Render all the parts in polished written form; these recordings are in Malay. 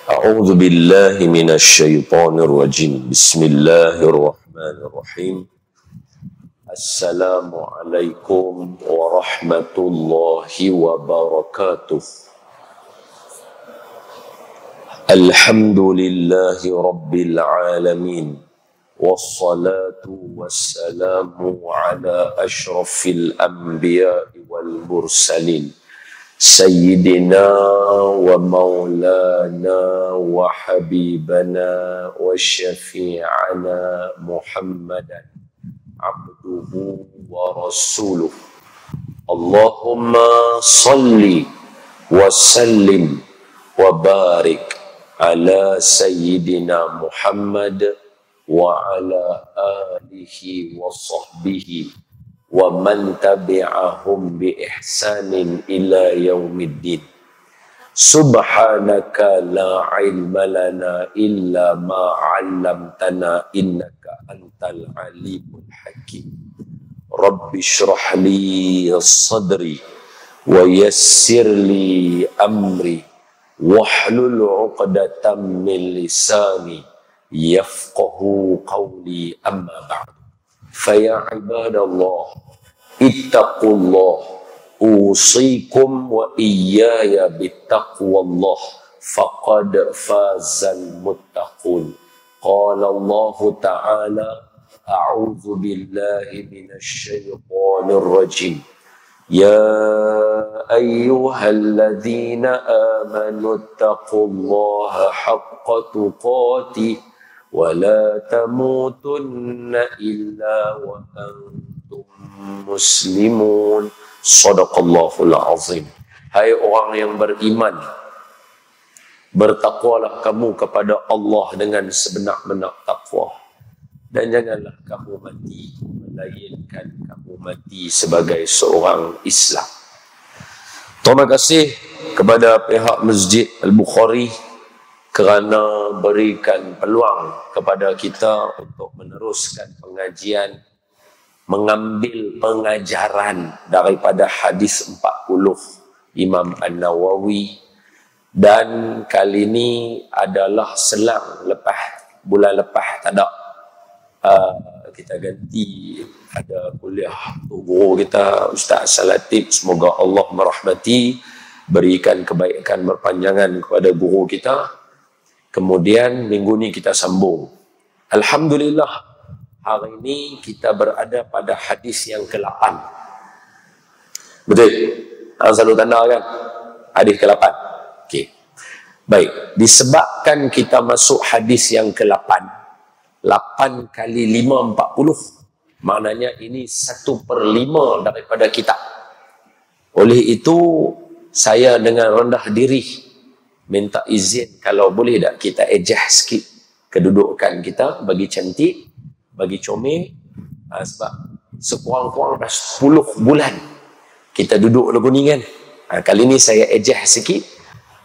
أعوذ بالله من الشيطان الرجيم بسم الله الرحمن الرحيم السلام عليكم ورحمة الله وبركاته الحمد لله رب العالمين والصلاة والسلام على أشرف الأنبياء والمرسلين سيدنا ومولانا وحبيبنا وشفيعنا محمدا عبده ورسوله اللهم صل وسلم وبارك على سيدنا محمد وعلى آله وصحبه ومن تبعهم بإحسان إلى يوم الدين سبحانك لا علم لنا إلا ما علمتنا إنك أنت العليم الحكيم رب اشرح لي صدري ويسر لي أمري واحلل عقدة من لساني يفقه قولي أما بعد فيا عباد الله اتقوا الله أوصيكم وإياي بتقوى الله فقد فاز المتقون قال الله تعالى أعوذ بالله من الشيطان الرجيم يا أيها الذين آمنوا اتقوا الله حق تقاته ولا تموتن إلا وأنتم مسلمون صدق الله العظيم. Hai orang yang beriman, bertakwalah kamu kepada Allah dengan sebenar-benar takwa, dan janganlah kamu mati melainkan kamu mati sebagai seorang Islam. Terima kasih kepada pihak Masjid Al-Bukhari kerana berikan peluang kepada kita untuk meneruskan pengajian, mengambil pengajaran daripada hadis 40 Imam An-Nawawi, dan kali ini adalah selang bulan lepas tak ada, kita ganti, ada kuliah guru kita Ustaz Salatif, semoga Allah merahmati, berikan kebaikan berpanjangan kepada guru kita. Kemudian minggu ni kita sambung. Alhamdulillah, hari ini kita berada pada hadis yang ke-8. Betul? Selalu tanda kan? Hadis ke-8. Okey. Baik, disebabkan kita masuk hadis yang ke-8, 8 kali 5, 40. Maknanya ini 1/5 daripada kitab. Oleh itu, saya dengan rendah diri minta izin kalau boleh tak kita adjust sikit kedudukan kita bagi cantik, bagi comel, sebab sekurang-kurang dah 10 bulan kita duduk lagu ni kan. Kali ni saya adjust sikit,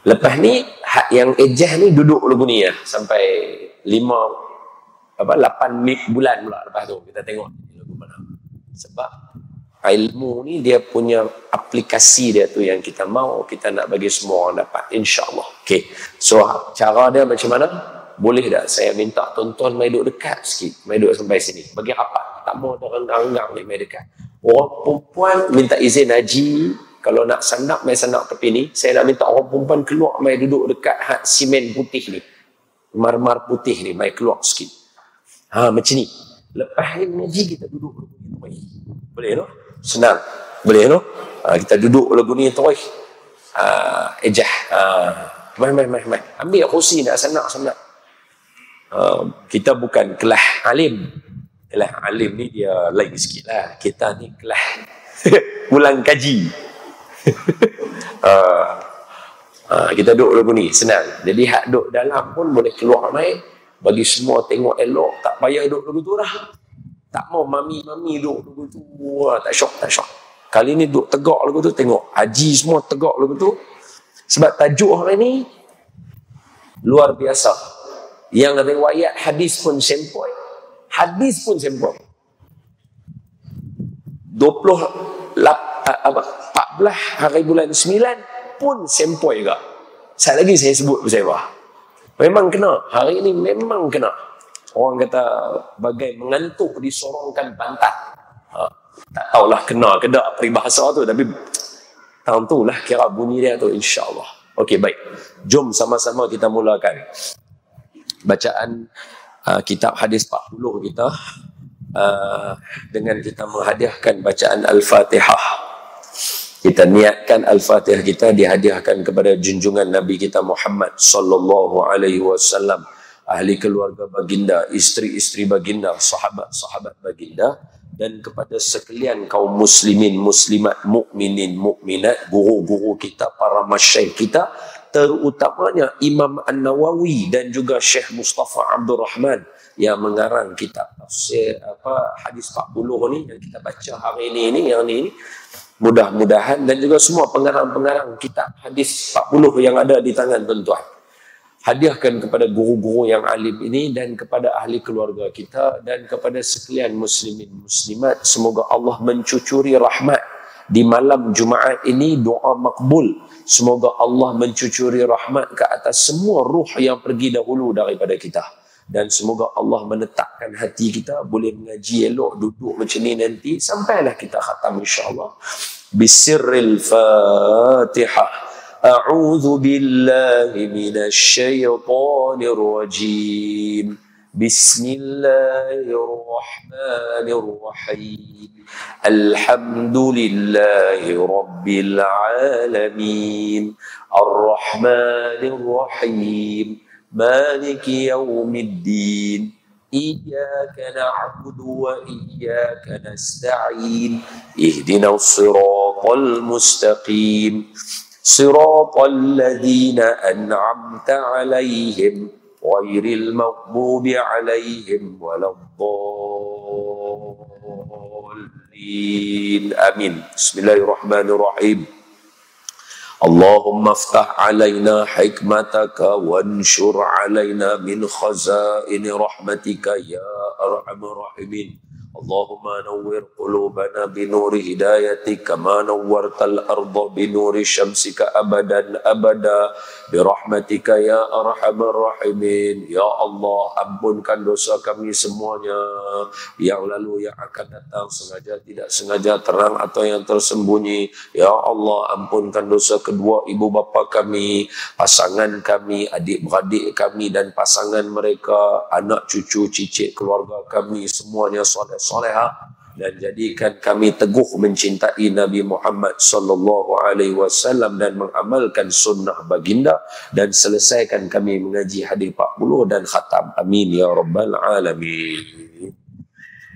lepas ni yang adjust ni duduk lagu ni ya, sampai 8 bulan pula lepas tu kita tengok lagu mana. Sebab ilmu ni dia punya aplikasi dia tu yang kita mau, kita nak bagi semua orang dapat, insyaAllah. Okay. So cara dia macam mana? Boleh tak saya minta tonton mai duduk dekat sikit, mai duduk sampai sini, bagi rapat, tak mau ada renggang-renggang ni mai dekat. Orang perempuan minta izin haji, kalau nak sandak mai sandak tepi ni, saya nak minta orang perempuan keluar mai duduk dekat simen putih ni, marmar putih ni, mai keluar sikit. Macam ni. Lepas ni haji kita duduk boleh no? Senang. Boleh no? Kita duduk lagu ni terus. Ejah. Mai. Ambil kursi nak sanak. Kita bukan kelas alim. Kelas alim ni dia lain sikit lah. Kita ni kelas pulang kaji. Kita duduk lagu ni, senang. Jadi hak duduk dalam pun boleh keluar mai. Bagi semua tengok elok, tak payah duduk lagu tu lah. Tak mau mami duduk lagu tu. Tak syok. Kali ni duduk tegak lagu tu, tengok haji semua tegak lagu tu. Sebab tajuk hari ni luar biasa. Yang riwayat hadis pun sempoi. 14 hari bulan 9 pun sempoi juga. Sekali lagi saya sebut pasal apa? Memang kena. Hari ini memang kena. Orang kata bagai mengantuk disorongkan pantat. Tak tahulah kena ke tak peribahasa tu, tapi tahun tu lah kira bunyi dia tu, insyaAllah. Okey, baik. Jom sama-sama kita mulakan bacaan kitab hadis 40 kita dengan kita menghadiahkan bacaan Al-Fatihah. Kita niatkan Al-Fatihah kita dihadiahkan kepada junjungan Nabi kita Muhammad sallallahu alaihi wasallam, ahli keluarga baginda, isteri-isteri baginda, sahabat-sahabat baginda, dan kepada sekalian kaum muslimin, muslimat, mukminin, mukminat, guru-guru kita, para masyayikh kita, terutamanya Imam An-Nawawi dan juga Syekh Mustafa Abdul Rahman yang mengarang kitab tafsir hadis 40 ni yang kita baca hari ini yang ni. Mudah-mudahan, dan juga semua pengarang-pengarang kitab hadis 40 yang ada di tangan tuan-tuan, hadiahkan kepada guru-guru yang alim ini dan kepada ahli keluarga kita dan kepada sekalian muslimin muslimat. Semoga Allah mencucuri rahmat di malam Jumaat ini, doa makbul. Semoga Allah mencucuri rahmat ke atas semua ruh yang pergi dahulu daripada kita, dan semoga Allah menetapkan hati kita boleh mengaji elok, duduk macam ni nanti sampailah kita khatam insya-Allah. Bisirril Fatihah. A'udzu billahi minasy syaithanir rajim. Bismillahirrahmanirrahim. Alhamdulillahi rabbil alamin. Ar-Rahmanir-Rahim. مالك يوم الدين إياك نعبد وإياك نستعين اهدنا الصراط المستقيم صراط الذين أنعمت عليهم غير المغضوب عليهم ولا الضالين آمين. بسم الله الرحمن الرحيم. اللهم افتح علينا حكمتك وانشر علينا من خزائن رحمتك يا أرحم الراحمين. اللهم نور قلوبنا بنور هدايتك كما نورت الأرض بنور شمسك أبدا أبدا برحمتك يا أرحم الراحمين. Ya Allah, ampunkan dosa kami semuanya, yang lalu, yang akan datang, sengaja tidak sengaja, terang atau yang tersembunyi. Ya Allah, ampunkan dosa kedua ibu bapa kami, pasangan kami, adik-beradik kami dan pasangan mereka, anak cucu cicit keluarga kami semuanya soleh-solehah, dan jadikan kami teguh mencintai Nabi Muhammad sallallahu alaihi wasallam dan mengamalkan sunnah baginda, dan selesaikan kami mengaji hadis 40 dan khatam. Amin ya rabbal alamin.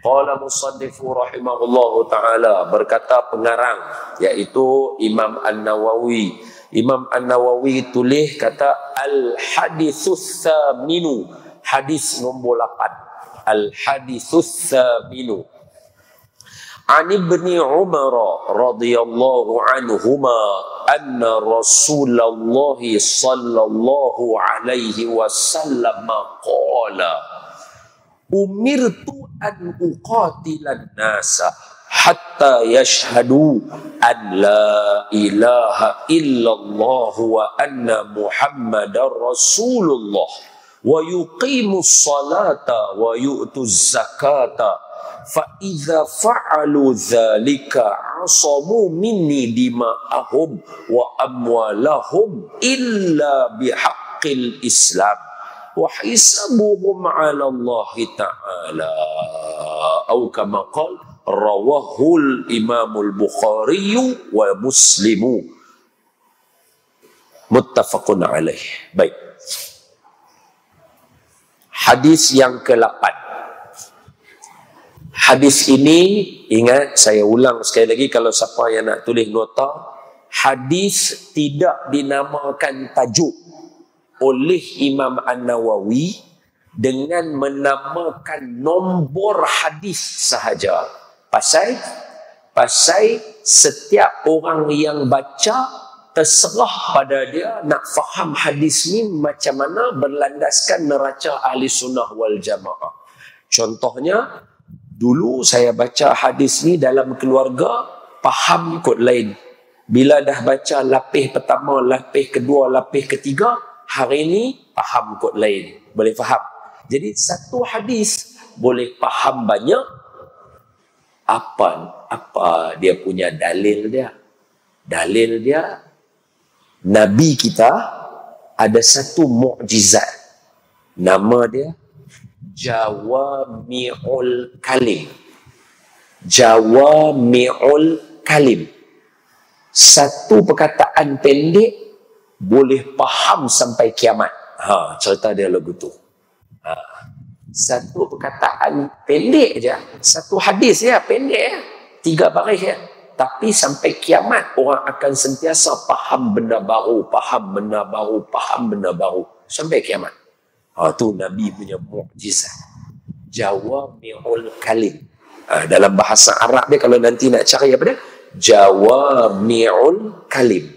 Qala musannifu rahimahullahu taala, berkata pengarang iaitu Imam An-Nawawi. Imam An-Nawawi tulis kata al-haditsus tsaminu, hadis nombor 8. Al-haditsus tsaminu. An Ibni Umar radhiyallahu anhuma anna Rasulullah sallallahu alaihi wasallam qala umirtu an uqatilan nasa hatta yashhadu an la ilaha illallah wa anna Muhammadar Rasulullah wa yuqimus salata wa yu'tuz zakata fa idza fa'alu dzalika asamu minni dima'ahum wa amwalahum illa bihaqqil Islam wa hisabuhum 'ala Allah ta'ala atau kama qala rawahul Imamul Bukhari wa Muslimu muttafaqun alaih. Baik, hadis yang ke-8. Hadis ini, ingat, saya ulang sekali lagi kalau siapa yang nak tulis nota, hadis tidak dinamakan tajuk oleh Imam An-Nawawi dengan menamakan nombor hadis sahaja. Pasal setiap orang yang baca terserah pada dia nak faham hadis ni macam mana berlandaskan neraca ahli sunnah wal jamaah. Contohnya, dulu saya baca hadis ni dalam keluarga, faham kot lain. Bila dah baca lapis pertama, lapis kedua, lapis ketiga, hari ni faham kod lain, boleh faham. Jadi satu hadis boleh faham banyak. Apa dia punya dalil dia? Dalil dia, Nabi kita ada satu mukjizat, nama dia Jawami'ul Kalim. Jawami'ul Kalim, satu perkataan pendek boleh faham sampai kiamat. Cerita dia lagu tu. Satu perkataan pendek je, satu hadis ya, pendek ya, 3 baris ya, tapi sampai kiamat orang akan sentiasa faham benda baru, faham benda baru, faham benda baru sampai kiamat. Tu Nabi punya mukjizat, Jawami'ul Kalim. Dalam bahasa Arab dia, kalau nanti nak cari apa dia, Jawami'ul Kalim,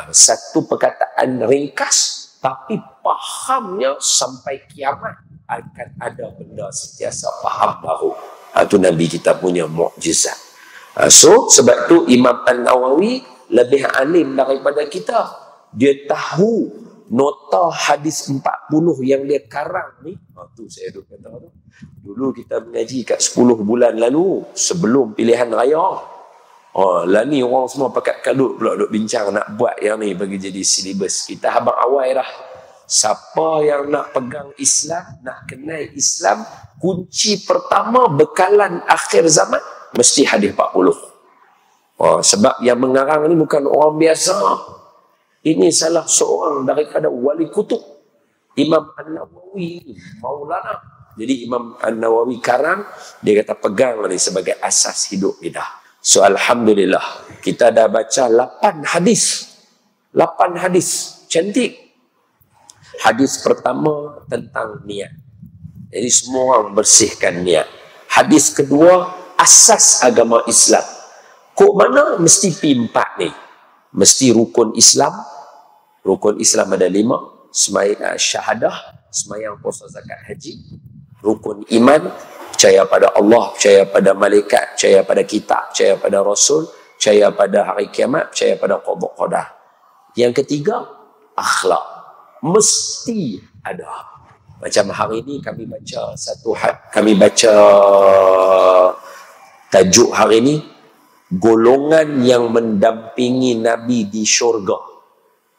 satu perkataan ringkas tapi fahamnya sampai kiamat akan ada benda sentiasa faham baru. Itu Nabi kita punya mukjizat. So sebab tu Imam An-Nawawi lebih alim daripada kita. Dia tahu nota hadis 40 yang dia karang ni. Tu saya duk kata tu. Dulu kita mengaji kat 10 bulan lalu sebelum pilihan raya. Lah ni orang semua pakat kalut pula duk bincang nak buat yang ni bagi jadi silibus. Kita habang awal dah. Siapa yang nak pegang Islam, nak kenal Islam, kunci pertama bekalan akhir zaman mesti hadis 40. Sebab yang mengarang ni bukan orang biasa. Ini salah seorang daripada wali kutub, Imam An-Nawawi, Maulana. Jadi Imam An-Nawawi karang, dia kata pegang ni sebagai asas hidup kita. So alhamdulillah, kita dah baca 8 hadis. 8 hadis. Cantik. Hadis pertama tentang niat. Jadi semua orang bersihkan niat. Hadis kedua, asas agama Islam. Kok mana mesti P4 ni? Mesti rukun Islam. Rukun Islam ada 5. Sembahyang syahadah, sembahyang puasa zakat haji. Rukun iman, percaya pada Allah, percaya pada malaikat, percaya pada kitab, percaya pada rasul, percaya pada hari kiamat, percaya pada qada qadar. Yang ketiga, akhlak. Mesti ada. Macam hari ini kami baca kami baca tajuk hari ini, golongan yang mendampingi Nabi di syurga.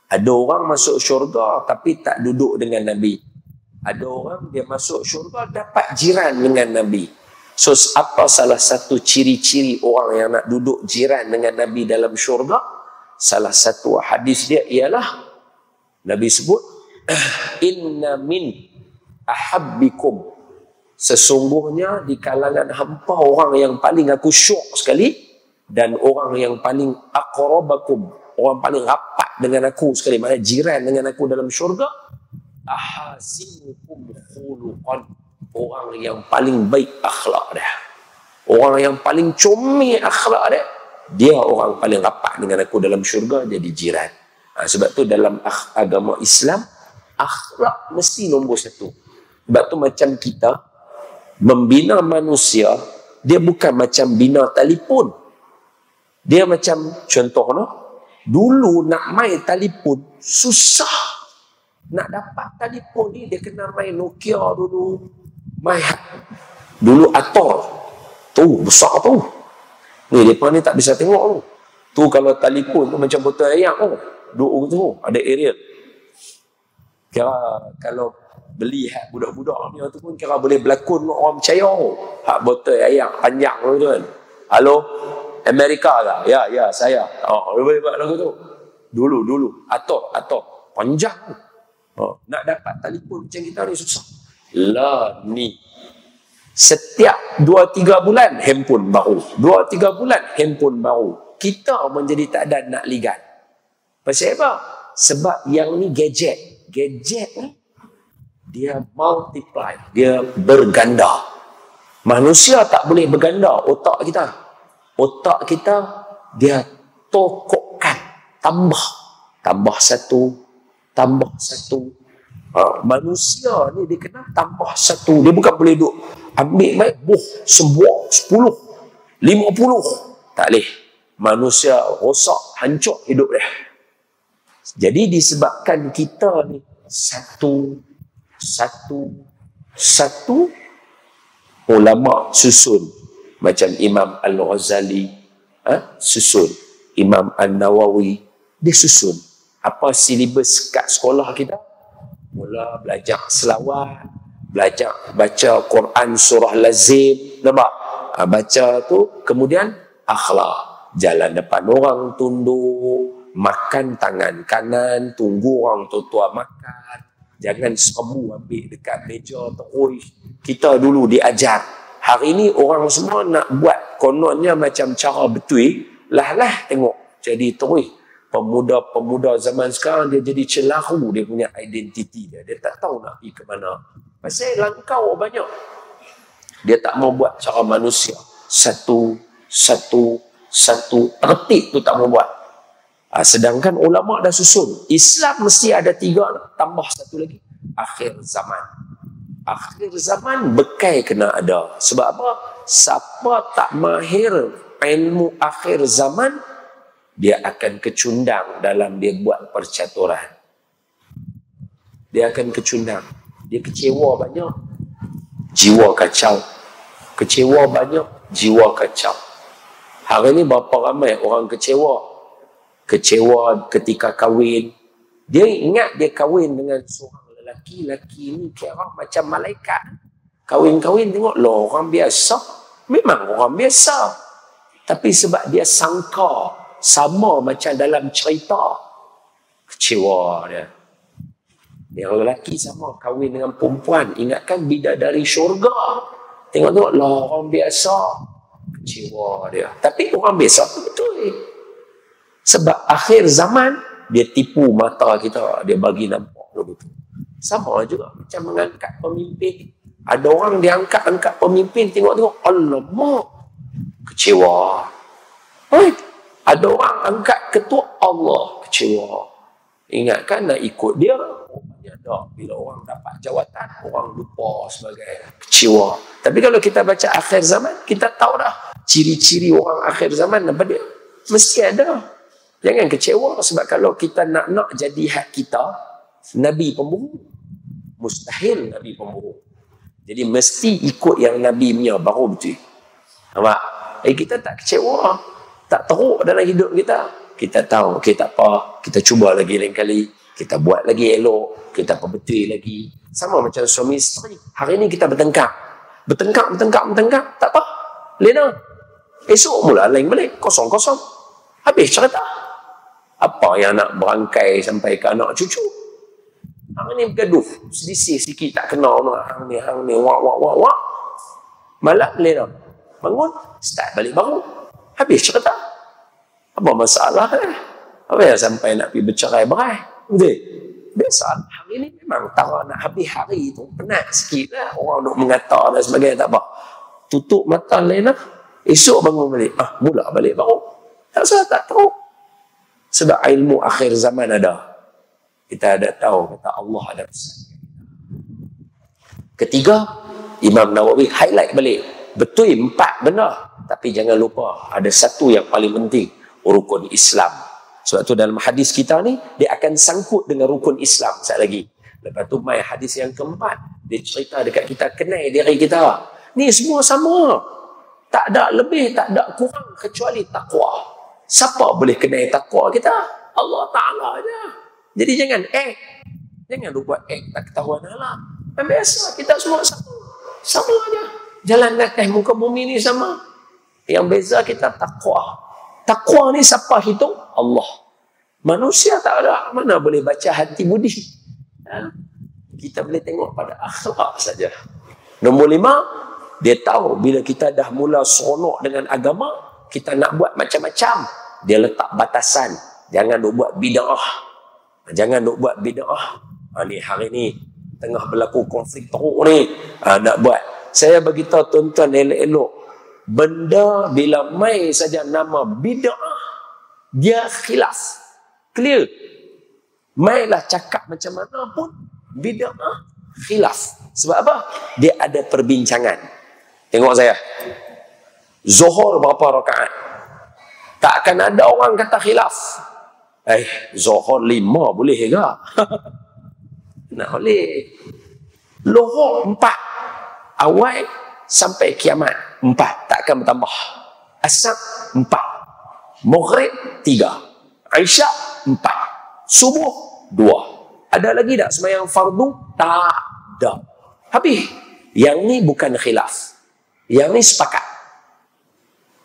Ada orang masuk syurga tapi tak duduk dengan Nabi. Ada orang dia masuk syurga dapat jiran dengan Nabi. So apa salah satu ciri-ciri orang yang nak duduk jiran dengan Nabi dalam syurga? Salah satu hadis dia ialah Nabi sebut, inna min ahabbikum, sesungguhnya di kalangan hampa orang yang paling aku syuk sekali, dan orang yang paling aqrabakum, orang paling rapat dengan aku sekali, maknanya jiran dengan aku dalam syurga, ahasinukum khuluqan, orang yang paling baik akhlak dia, orang yang paling comel akhlak dia orang paling rapat dengan aku dalam syurga, jadi jiran. Sebab tu dalam agama Islam, akhlak mesti nombor 1. Sebab tu macam kita membina manusia, dia bukan macam bina telefon. Dia macam contohnya, dulu nak main telefon susah. Nak dapat telefon ni dia kena main Nokia dulu. Main dulu Ator. Tu besar tu. Ni depa ni tak bisa tengok tu. Tu kalau telefon tu macam botol air tu. Duk tu ada aerial. Kira kalau beli hak budak-budak ni tu pun kira boleh berlakon orang percaya. Hak botol air panjang tu kan. Halo, Amerika ke? Ya, saya. Boleh buat lagu tu. Dulu Ator panjang. Nak dapat telefon macam kita ni susah. Lah ni. Setiap 2-3 bulan handphone baru. 2-3 bulan handphone baru. Kita menjadi tak ada nak ligat. Pasal apa? Sebab yang ni gadget. Gadget ni dia multiply, dia berganda. Manusia tak boleh berganda otak kita. Otak kita dia tokokkan, tambah satu. Manusia ni dia kena tambah 1. Dia bukan boleh duk ambil mic sebuah 10, 50. Tak boleh. Manusia rosak, hancur hidup dia. Jadi disebabkan kita ni satu ulama susun. Macam Imam Al-Ghazali susun, Imam An-Nawawi dia susun. Apa silibus kat sekolah kita? Mula belajar selawat, belajar baca Quran surah lazim, nampak? Baca tu, kemudian akhlak, jalan depan orang tunduk, makan tangan kanan, tunggu orang tua makan, jangan serbu ambil dekat meja terus. Kita dulu diajar. Hari ni orang semua nak buat kononnya macam cara betul, lah tengok jadi terus. Pemuda-pemuda zaman sekarang dia jadi celaru dia punya identiti dia. Dia tak tahu nak pergi ke mana. Pasal langkau banyak. Dia tak mau buat cara manusia. Satu. Tertib tu tak mau buat. Sedangkan ulama dah susun. Islam mesti ada 3, tambah satu lagi. Akhir zaman. Akhir zaman bekai kena ada. Sebab apa? Siapa tak mahir ilmu akhir zaman, dia akan kecundang dalam dia buat percaturan. Dia akan kecundang. Dia kecewa banyak, jiwa kacau. Kecewa banyak, jiwa kacau. Hari ni berapa ramai orang kecewa? Kecewa ketika kahwin. Dia ingat dia kahwin dengan seorang lelaki. Lelaki ni kira macam malaikat. Kahwin-kahwin tengok, loh orang biasa. Memang orang biasa. Tapi sebab dia sangka sama macam dalam cerita, kecewa dia. Yang lelaki sama kahwin dengan perempuan, ingatkan bidadari syurga. Tengok-tengok lah orang biasa, kecewa dia. Tapi orang biasa tu betul. Sebab akhir zaman dia tipu mata kita, dia bagi nampak betul. Sama juga macam mengangkat pemimpin. Ada orang dia angkat pemimpin, tengok-tengok, alamak, kecewa. Ada orang angkat ketua Allah, kecewa. Ingatkan nak ikut dia. Rupanya tak. Bila orang dapat jawatan, orang lupa sebagai kecewa. Tapi kalau kita baca akhir zaman, kita tahu dah ciri-ciri orang akhir zaman apa dia. Mesti ada. Jangan kecewa. Sebab kalau kita nak jadi hak kita, Nabi pembohong. Mustahil Nabi pembohong. Jadi mesti ikut yang Nabi punya baru betul. Nampak? Kita tak kecewa. Tak teruk dalam hidup kita. Kita tahu, okey tak apa, kita cuba lagi lain kali, kita buat lagi elok, kita perbetul lagi. Sama macam suami isteri. Hari ni kita bertengkar, tak apa, lena. Esok mula lain balik, kosong-kosong. Habis cerita. Apa yang nak berangkai sampai ke anak cucu? Hang ni bergaduh, selisih sikit tak kenal hang ni, wak. Malam lena. Bangun, start balik baru. Habis cerita. Apa masalah? Apa yang sampai nak pergi bercerai-berai? Betul? Biasa. Hari ni memang tak nak habis hari tu. Penat sikit lah. Orang duk mengata dan sebagainya. Tak apa. Tutup mata lain lah. Esok bangun balik. Mula balik baru. Tak usah, tak tahu. Sebab ilmu akhir zaman ada. Kita ada tahu. Kata Allah ada pesan. Ketiga, Imam Nawawi highlight balik. Betul 4 benar. Tapi jangan lupa, ada satu yang paling penting, rukun Islam. Sebab tu dalam hadis kita ni, dia akan sangkut dengan rukun Islam sekali lagi. Lepas tu mai hadis yang keempat, dia cerita dekat kita, kenal diri kita. Ni semua sama. Tak ada lebih, tak ada kurang kecuali takwa. Siapa boleh kenal takwa kita? Allah Ta'ala je. Jadi jangan jangan lupa tak ketahuan Allah. Biasa, kita semua sama. Sama aja. Jalan atas muka bumi ni sama. Yang beza kita takwa. Takwa ni siapa hitung? Allah. Manusia tak ada. Mana boleh baca hati budi? Kita boleh tengok pada akhlak saja. Nombor 5, dia tahu bila kita dah mula seronok dengan agama, kita nak buat macam-macam. Dia letak batasan. Jangan duk buat bid'ah. Jangan duk buat bid'ah. Ni hari ni tengah berlaku konflik teruk ni. Nak buat. Saya beritahu tuan-tuan elok-elok. Benda bila mai saja nama bid'ah, dia khilaf. Clear. Mailah cakap macam mana pun, bid'ah khilaf. Sebab apa? Dia ada perbincangan. Tengok saya. Zuhur berapa rakaat? Tak akan ada orang kata khilaf. Zuhur 5 boleh ke? Nak oleh. Lohor 4. Awal sampai kiamat 4. Takkan bertambah. Asar 4. Maghrib 3. Isyak 4. Subuh 2. Ada lagi tak sembahyang fardu? Tak ada. Habis. Yang ni bukan khilaf. Yang ni sepakat.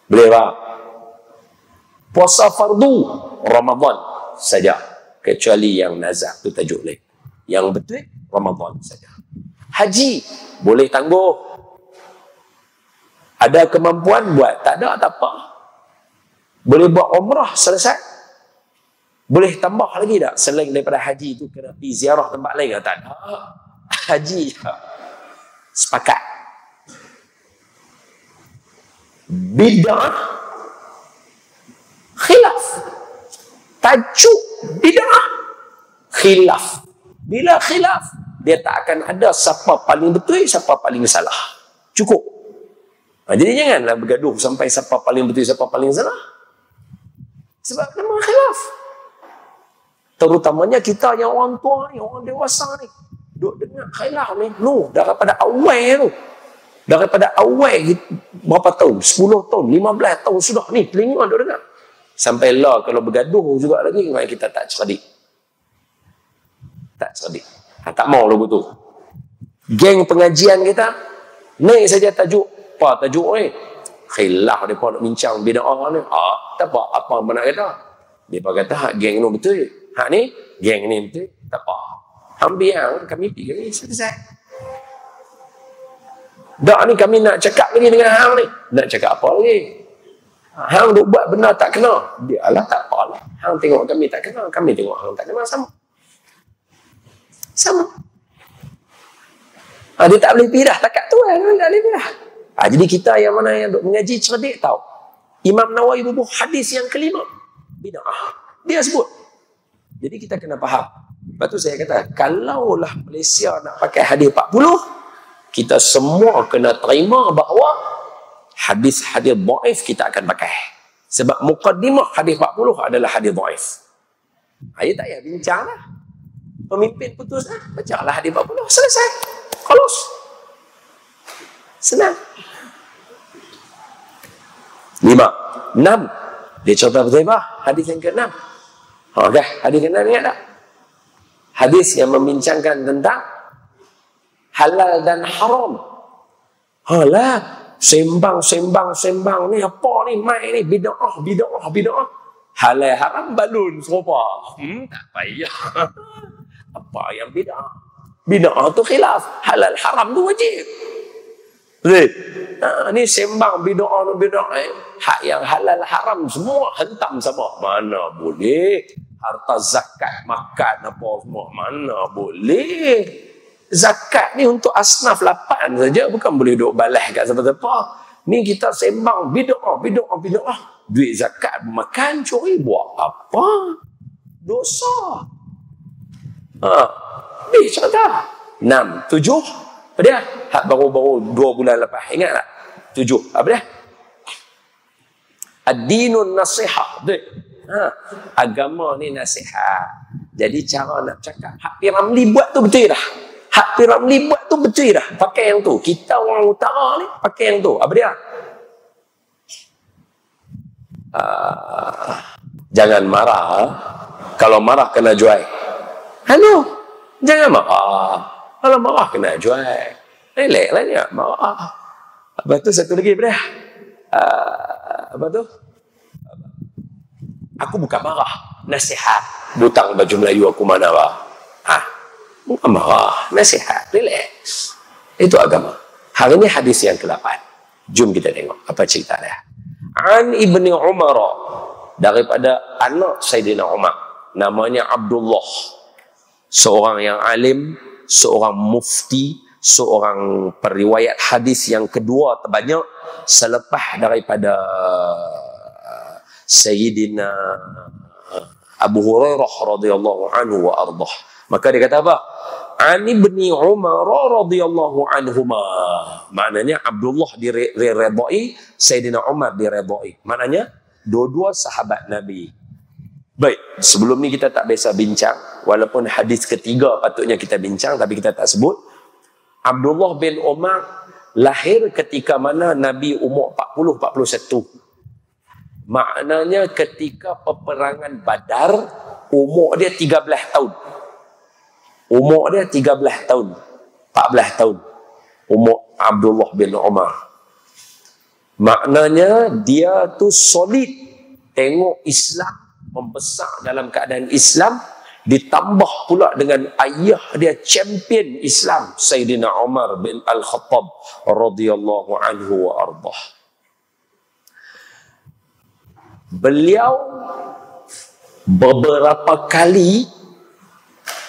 Boleh tak? Puasa fardu Ramadan saja. Kecuali yang nazar tu tajuk lain. Yang betul Ramadan saja. Haji boleh tangguh. Ada kemampuan buat, tak ada tak apa. Boleh buat umrah selesai. Boleh tambah lagi tak selain daripada haji tu kena pergi ziarah tempat lain? Tak ada. Haji sepakat. Bid'ah khilaf. Tajuk bid'ah khilaf. Bila khilaf, dia tak akan ada siapa paling betul, siapa paling salah. Cukup. Jadi janganlah bergaduh sampai siapa paling betul, siapa paling salah. Sebab memang khilaf. Terutamanya kita yang orang tua ni, orang dewasa ni, duk dengar khilaf ni, daripada awal tu. Daripada awal berapa tahun? 10 tahun, 15 tahun sudah ni, telinga duk dengar. Sampai lah kalau bergaduh juga lagi, kita tak cerdik. Tak cerdik. Tak mau lagu tu. Geng pengajian kita, naik saja tajuk. Apa tajuk ni? Khilaf mereka nak bincang bid'ah ni. Tak apa, apa nak kata? Mereka kata, hak geng ni betul. Hak ni, geng ni betul. Tak apa. Ambil kami pergi ni, selesai. Tak ni kami nak cakap lagi dengan hang ni. Nak cakap apa lagi? Hang duk buat benda tak kena. Dia lah tak apalah. Hang tengok kami tak kena, kami tengok hang tak kena, sama. Sama. Dia tak boleh pergi dah. Takat tu kan. Tak boleh pergi dah. Jadi kita yang mana yang duk mengaji cerdik tahu. Imam Nawawi bubuh hadis yang kelima. Bid'ah. Dia sebut. Jadi kita kena faham. Lepas tu saya kata, kalaulah Malaysia nak pakai hadis 40, kita semua kena terima bahawa hadis-hadis dhaif kita akan pakai. Sebab muqaddimah hadis 40 adalah hadis dhaif. Ayat tak payah bincang lah. Pemimpin putus lah. Baca lah hadis 40. Selesai. Khalas. Senang. 5. 6. Dia contoh Hudzaifah. Hadis yang ke-6. Okay. Hadis ke-6 ingat tak? Hadis yang membincangkan tentang halal dan haram. Halah. Sembang ni apa ni, mai ni, bid'ah. Halal haram balun serupa. Tak payah. Apa yang bid'ah? Bid'ah tu khilaf. Halal haram tu wajib. Betul? Ni sembang bid'ah. Hak yang halal haram semua hentam sama. Mana boleh? Harta zakat, makan apa semua. Mana boleh? Zakat ni untuk asnaf 8 saja, bukan boleh duk balas kat siapa-siapa. Ni kita sembang bid'ah. Duit zakat makan, curi, buat apa? Dosa. Ni contoh. 6, 7. Apa dia? Hak baru-baru 2 bulan lepas. Ingat tak? 7. Apa dia? Ad-dinun nasihah. Agama ni nasihat. Jadi cara nak cakap hak Piramli buat tu betul dah. Hak Piramli buat tu betul dah. Pakai yang tu. Kita orang utara ni pakai yang tu. Apa dia? Jangan marah. Kalau marah kena jual. Halo. Jangan marah. Kalau marah kena jual. Relax lah ni. Marah. Lepas tu satu lagi apa dia? Apa tu? Aku bukan marah. Nasihat. Butang baju Melayu aku mana bah? Bukan marah. Nasihat. Relax. Itu agama. Hari ini hadis yang ke-8. Jom kita tengok. Apa cerita dia? An Ibni Umar. Daripada anak Sayyidina Umar. Namanya Abdullah. Seorang yang alim. Seorang mufti. Seorang periwayat hadis yang kedua terbanyak. Selepas daripada Sayyidina Abu Hurairah radhiyallahu anhu wa ardah. Maka dia kata apa? An Ibni Umar radhiyallahu anhuma. Maknanya Abdullah diredai, Sayyidina Umar diredai. Maknanya dua-dua sahabat Nabi. Baik, sebelum ni kita tak biasa bincang walaupun hadis ketiga patutnya kita bincang tapi kita tak sebut. Abdullah bin Umar lahir ketika mana Nabi umur 40-41. Maknanya ketika peperangan Badar, umur dia 13 tahun. Umur dia 13 tahun. 14 tahun. Umur Abdullah bin Umar. Maknanya dia tu solid. Tengok Islam, membesar dalam keadaan Islam, ditambah pula dengan ayah dia champion Islam, Sayyidina Umar bin Al-Khattab radhiyallahu anhu wa ardah. Beliau beberapa kali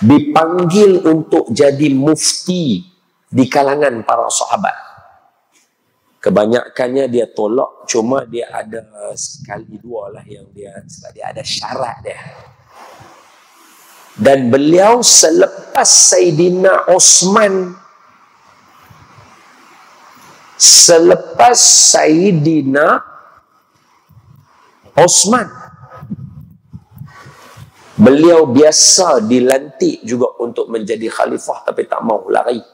dipanggil untuk jadi mufti di kalangan para sahabat. Kebanyakannya dia tolak, cuma dia ada sekali dua lah yang dia, sebab dia ada syarat dia. Dan beliau selepas Sayyidina Osman, beliau biasa dilantik juga untuk menjadi khalifah, tapi tak mau lari.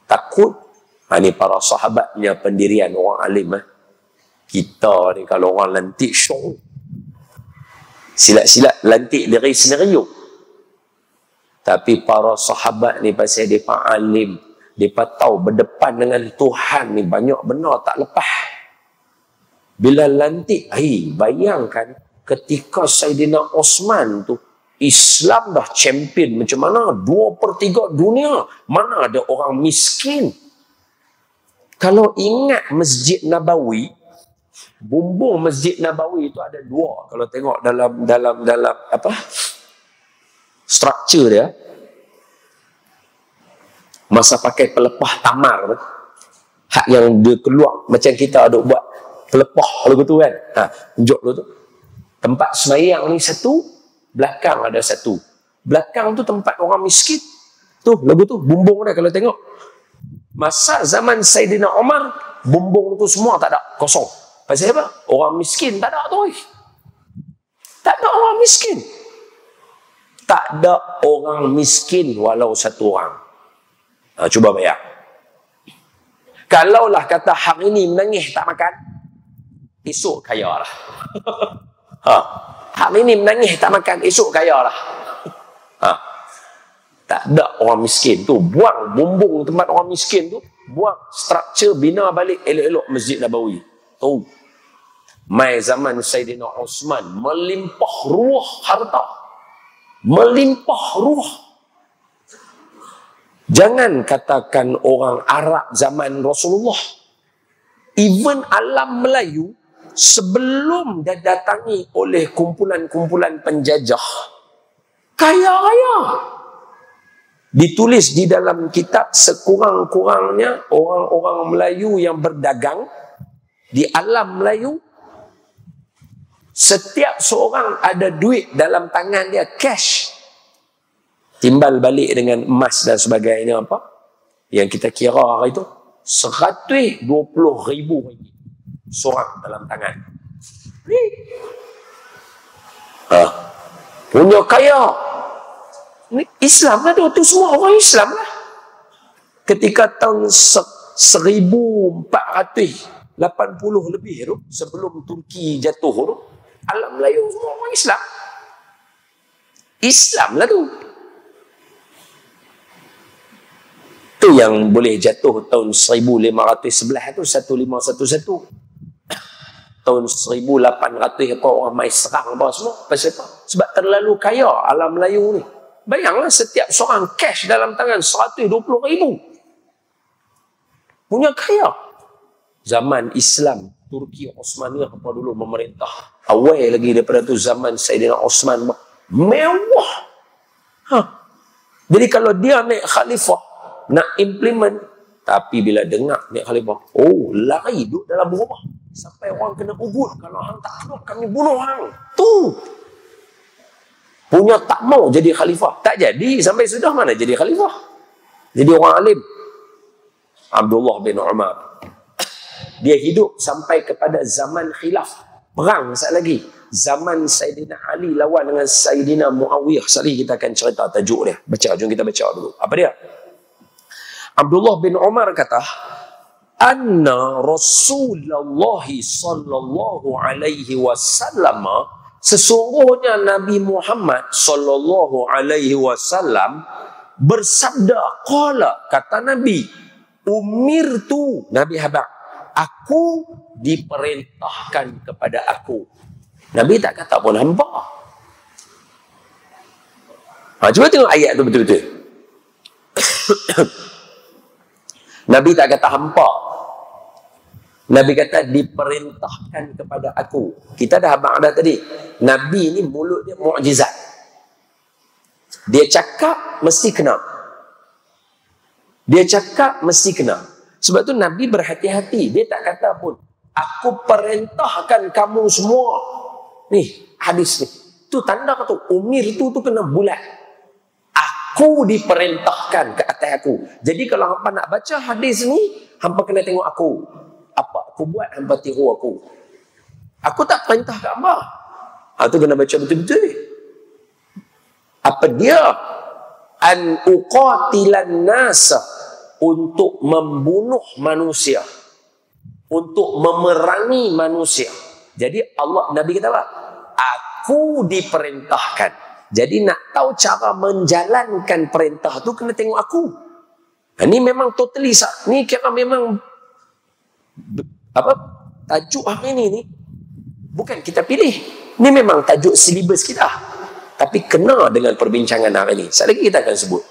Takut. Ini para sahabatnya pendirian orang alim. Kita ni kalau orang lantik syok, silat-silat lantik diri sendiri. Tapi para sahabat ni pasal mereka alim, mereka tahu berdepan dengan Tuhan ni banyak benar tak lepas. Bila lantik, bayangkan ketika Sayyidina Osman tu, Islam dah champion macam mana? 2/3 dunia. Mana ada orang miskin? Kalau ingat Masjid Nabawi, bumbung Masjid Nabawi itu ada dua. Kalau tengok dalam apa? Struktur dia. Masa pakai pelepah tamar, hak yang dia keluar macam kita ada buat pelepah lagu tu kan. Tunjuk tu. Tempat sembahyang ni satu, belakang ada satu. Belakang tu tempat orang miskin. Tu lagu tu bumbung dia kalau tengok. Masa zaman Sayyidina Umar, bumbung tu semua tak ada, kosong. Pasal apa? Orang miskin tak ada tu. Tak ada orang miskin. Tak ada orang miskin walau satu orang. Cuba bayar. Kalaulah kata hari ni menangis tak makan, esok kaya lah. Hari ni menangis tak makan, esok kaya lah. Tak ada orang miskin tu. Buang bumbung tempat orang miskin tu. Buang struktur, bina balik elok-elok Masjid Nabawi. Tu. Mai zaman Sayyidina Osman, melimpah ruah harta. Melimpah ruah. Jangan katakan orang Arab zaman Rasulullah. Even alam Melayu, sebelum didatangi oleh kumpulan-kumpulan penjajah, kaya-kaya. Ditulis di dalam kitab, sekurang-kurangnya orang-orang Melayu yang berdagang di alam Melayu, setiap seorang ada duit dalam tangan dia, cash. Timbal balik dengan emas dan sebagainya apa yang kita kira hari itu, 120,000 seorang dalam tangan. Punya kaya. Islam lah tu semua orang Islam lah. Ketika tahun 1480 lebih tu, sebelum Turki jatuh tu, alam Melayu semua orang Islam. Islam lah tu. Tu yang boleh jatuh tahun 1511 tu, 1511. Tahun 1800 apa orang mai serang apa semua. Pasal apa? Sebab terlalu kaya alam Melayu ni. Bayanglah setiap seorang cash dalam tangan 120,000. Punya kaya. Zaman Islam, Turki Osmaniyah apa dulu memerintah. Awal lagi daripada tu zaman Sayyidina Osman. Mewah. Jadi kalau dia naik khalifah, nak implement, tapi bila dengar naik khalifah, lari duduk dalam rumah. Sampai orang kena ugut. Kalau hang tak keluar, kami bunuh hang. Tu. Punya tak mau jadi khalifah. Tak jadi. Sampai sudah mana jadi khalifah. Jadi orang alim. Abdullah bin Umar. Dia hidup sampai kepada zaman khilaf. Perang sekali lagi. zaman Sayyidina Ali lawan dengan Sayyidina Muawiyah. Sekali kita akan cerita tajuk dia. Baca, jom kita baca dulu. Apa dia? Abdullah bin Umar kata, anna Rasulullah sallallahu alaihi wasallam, sesungguhnya Nabi Muhammad sallallahu alaihi wasallam bersabda, qala, kata Nabi, umirtu, Nabi habaq, aku diperintahkan kepada aku. Nabi tak kata pun hamba. Cuba tengok ayat tu betul-betul. Nabi tak kata hampa. Nabi kata diperintahkan kepada aku. Kita dah abang dah tadi. Nabi ni mulut dia mukjizat. Dia cakap mesti kena. Dia cakap mesti kena. Sebab tu Nabi berhati-hati. Dia tak kata pun, aku perintahkan kamu semua. Ni hadis ni. Tu tanda kata umir tu kena bulat. Aku diperintahkan ke atas aku. Jadi kalau hampa nak baca hadis ni, hampa kena tengok aku. Apa aku buat, hampa tiru aku. Aku tak perintah kat hampa. Tu kena baca betul-betul. Apa dia? An uqatilan nasa, untuk membunuh manusia. Untuk memerangi manusia. Jadi Allah, Nabi kata apa? Aku diperintahkan. Jadi nak tahu cara menjalankan perintah tu kena tengok aku. Ini memang totally ni kira memang apa tajuk hari ni bukan kita pilih. Ni memang tajuk silibus kita. Tapi kena dengan perbincangan hari ni. Sekali lagi kita akan sebut.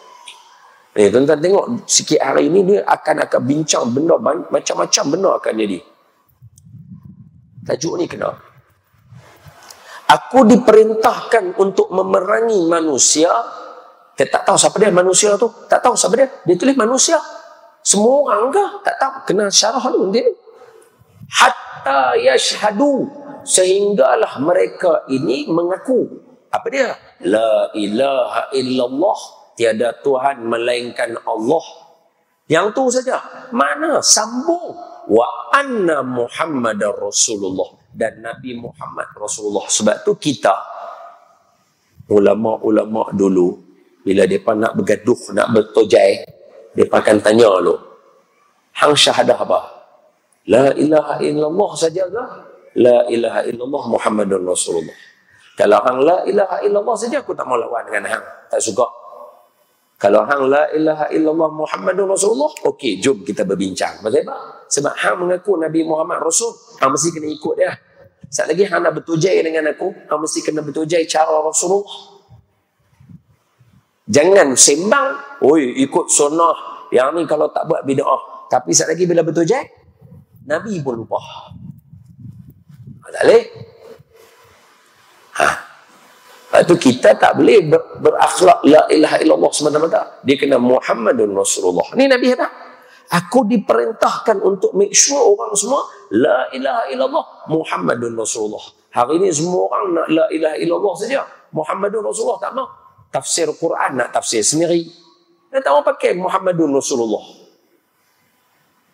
Ni tuan-tuan tengok sikit hari ni dia akan bincang benda macam-macam benda akan jadi. Tajuk ni kena. Aku diperintahkan untuk memerangi manusia. Dia tak tahu siapa dia manusia tu. Tak tahu siapa dia. Dia tulis manusia. Semua orang ke? Tak tahu. Kena syarah dulu dia. Hatta yashhadu. Sehinggalah mereka ini mengaku. Apa dia? La ilaha illallah. Tiada Tuhan melainkan Allah. Yang tu saja. Mana? Sambung. Wa anna Muhammadar Rasulullah. Dan Nabi Muhammad Rasulullah. Sebab tu kita, ulama-ulama dulu, bila mereka nak bergaduh, nak bertojai, mereka akan tanya lu, hang syahadah apa? La ilaha illallah saja ke? La ilaha illallah Muhammadun Rasulullah. Kalau hang la ilaha illallah saja, aku tak mau lawan dengan hang. Tak suka. Kalau hang la ilaha illallah Muhammadun Rasulullah, okey, jom kita berbincang. Bagaimana? Sebab hang mengaku Nabi Muhammad Rasul, hang mesti kena ikut dia. Sekali lagi hang nak bertujai dengan aku, hang mesti kena bertujai cara Rasulullah. Jangan sembang, oi ikut sunnah. Yang ni kalau tak buat bid'ah. Tapi sekali lagi bila bertujai, Nabi pun lupa. Tak boleh. Lepas tu kita tak boleh berakhlak la ilaha illallah semata-mata. Dia kena Muhammadun Rasulullah. Ni Nabi kata, aku diperintahkan untuk make sure orang semua la ilaha illallah Muhammadun Rasulullah. Hari ni semua orang nak la ilaha illallah saja. Muhammadun Rasulullah tak mau. Tafsir Quran nak tafsir sendiri. Dia tak mau pakai Muhammadun Rasulullah.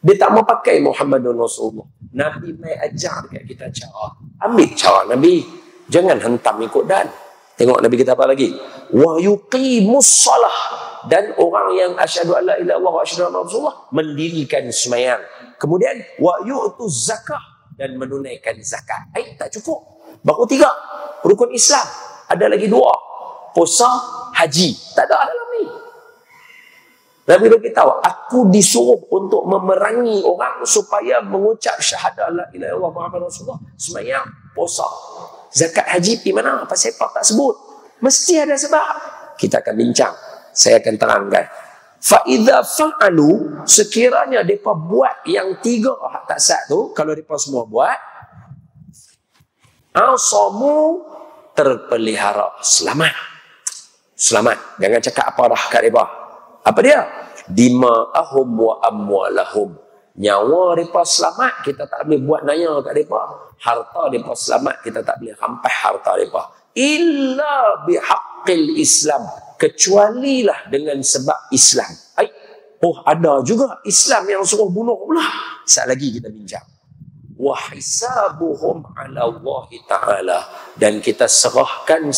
Dia tak mau pakai Muhammadun Rasulullah. Nabi mai ajar dekat kita cara. Ambil cara Nabi. Jangan hentam ikut dan. Tengok Nabi kita apa lagi? Wa yuqimus salah. Dan orang yang asyhadu alla ilaha illallah wa asyhadu anna Rasulullah mendirikan sembahyang. Kemudian wa yu'tuz zakah, dan menunaikan zakat. Tak cukup. Baru 3 rukun Islam. Ada lagi 2. Puasa, haji. Tak ada dalam ni. Nabi bagi tahu, aku disuruh untuk memerangi orang supaya mengucap syahadah la ilaha illallah Muhammad Rasulullah, sembahyang, puasa. Zakat, haji di mana? Apa sebab tak sebut? Mesti ada sebab. Kita akan bincang. Saya akan terangkan. Fa idza fa'alu, sekiranya depa buat yang 3 hak tak sah tu, kalau depa semua buat, asamu, terpelihara, selamat. Selamat. Jangan cakap apa dah kat depa. Apa dia? Dima'ahum wa amwalahum. Nyawa mereka selamat, kita tak boleh buat naya kat mereka. Harta mereka selamat, kita tak boleh rampas harta mereka. Illa bihaqqil Islam. Kecualilah dengan sebab Islam. Ada juga Islam yang suruh bunuh pula. Sekali lagi kita bincang. wa hisabuhum 'ala Allah Ta'ala, dan kita serahkan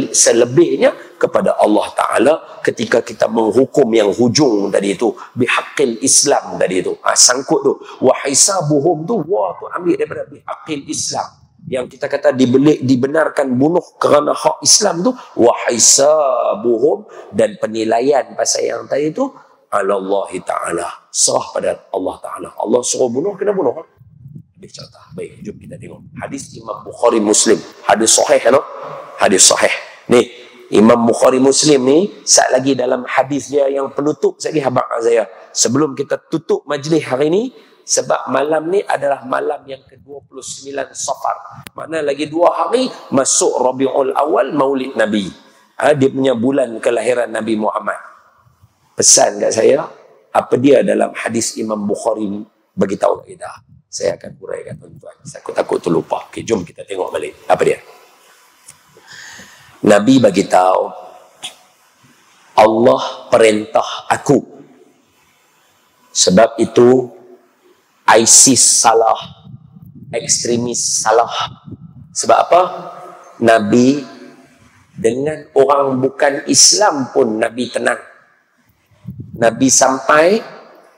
selebihnya kepada Allah Ta'ala ketika kita menghukum yang hujung tadi itu, bihaqqil Islam tadi itu. Sangkut tu, wa hisabuhum tu, wa tu ambil daripada bihaqqil Islam, yang kita kata dibenarkan bunuh kerana hak Islam tu, wa hisabuhum, dan penilaian pasal yang tadi tu 'ala Allah Ta'ala, serah pada Allah Ta'ala. Allah suruh bunuh, kena bunuh. Habis cerita. Baik, jom kita tengok hadis Imam Bukhari Muslim, hadis sahih, no? Hadis sahih ni Imam Bukhari Muslim ni, sat lagi dalam hadis dia yang penutup sekali habaq saya, sebelum kita tutup majlis hari ni, sebab malam ni adalah malam yang ke-29 Safar, makna lagi 2 hari masuk Rabiul Awal, Maulid Nabi, dia punya bulan kelahiran Nabi Muhammad. Pesan kat saya, apa dia dalam hadis Imam Bukhari beritahu kat kita, saya akan huraikan tuan-tuan, saya takut terlupa. Okey, jom kita tengok balik apa dia. Nabi bagi tahu, Allah perintah aku, sebab itu ISIS salah, ekstremis salah. Sebab apa? Nabi dengan orang bukan Islam pun Nabi tenang. Nabi sampai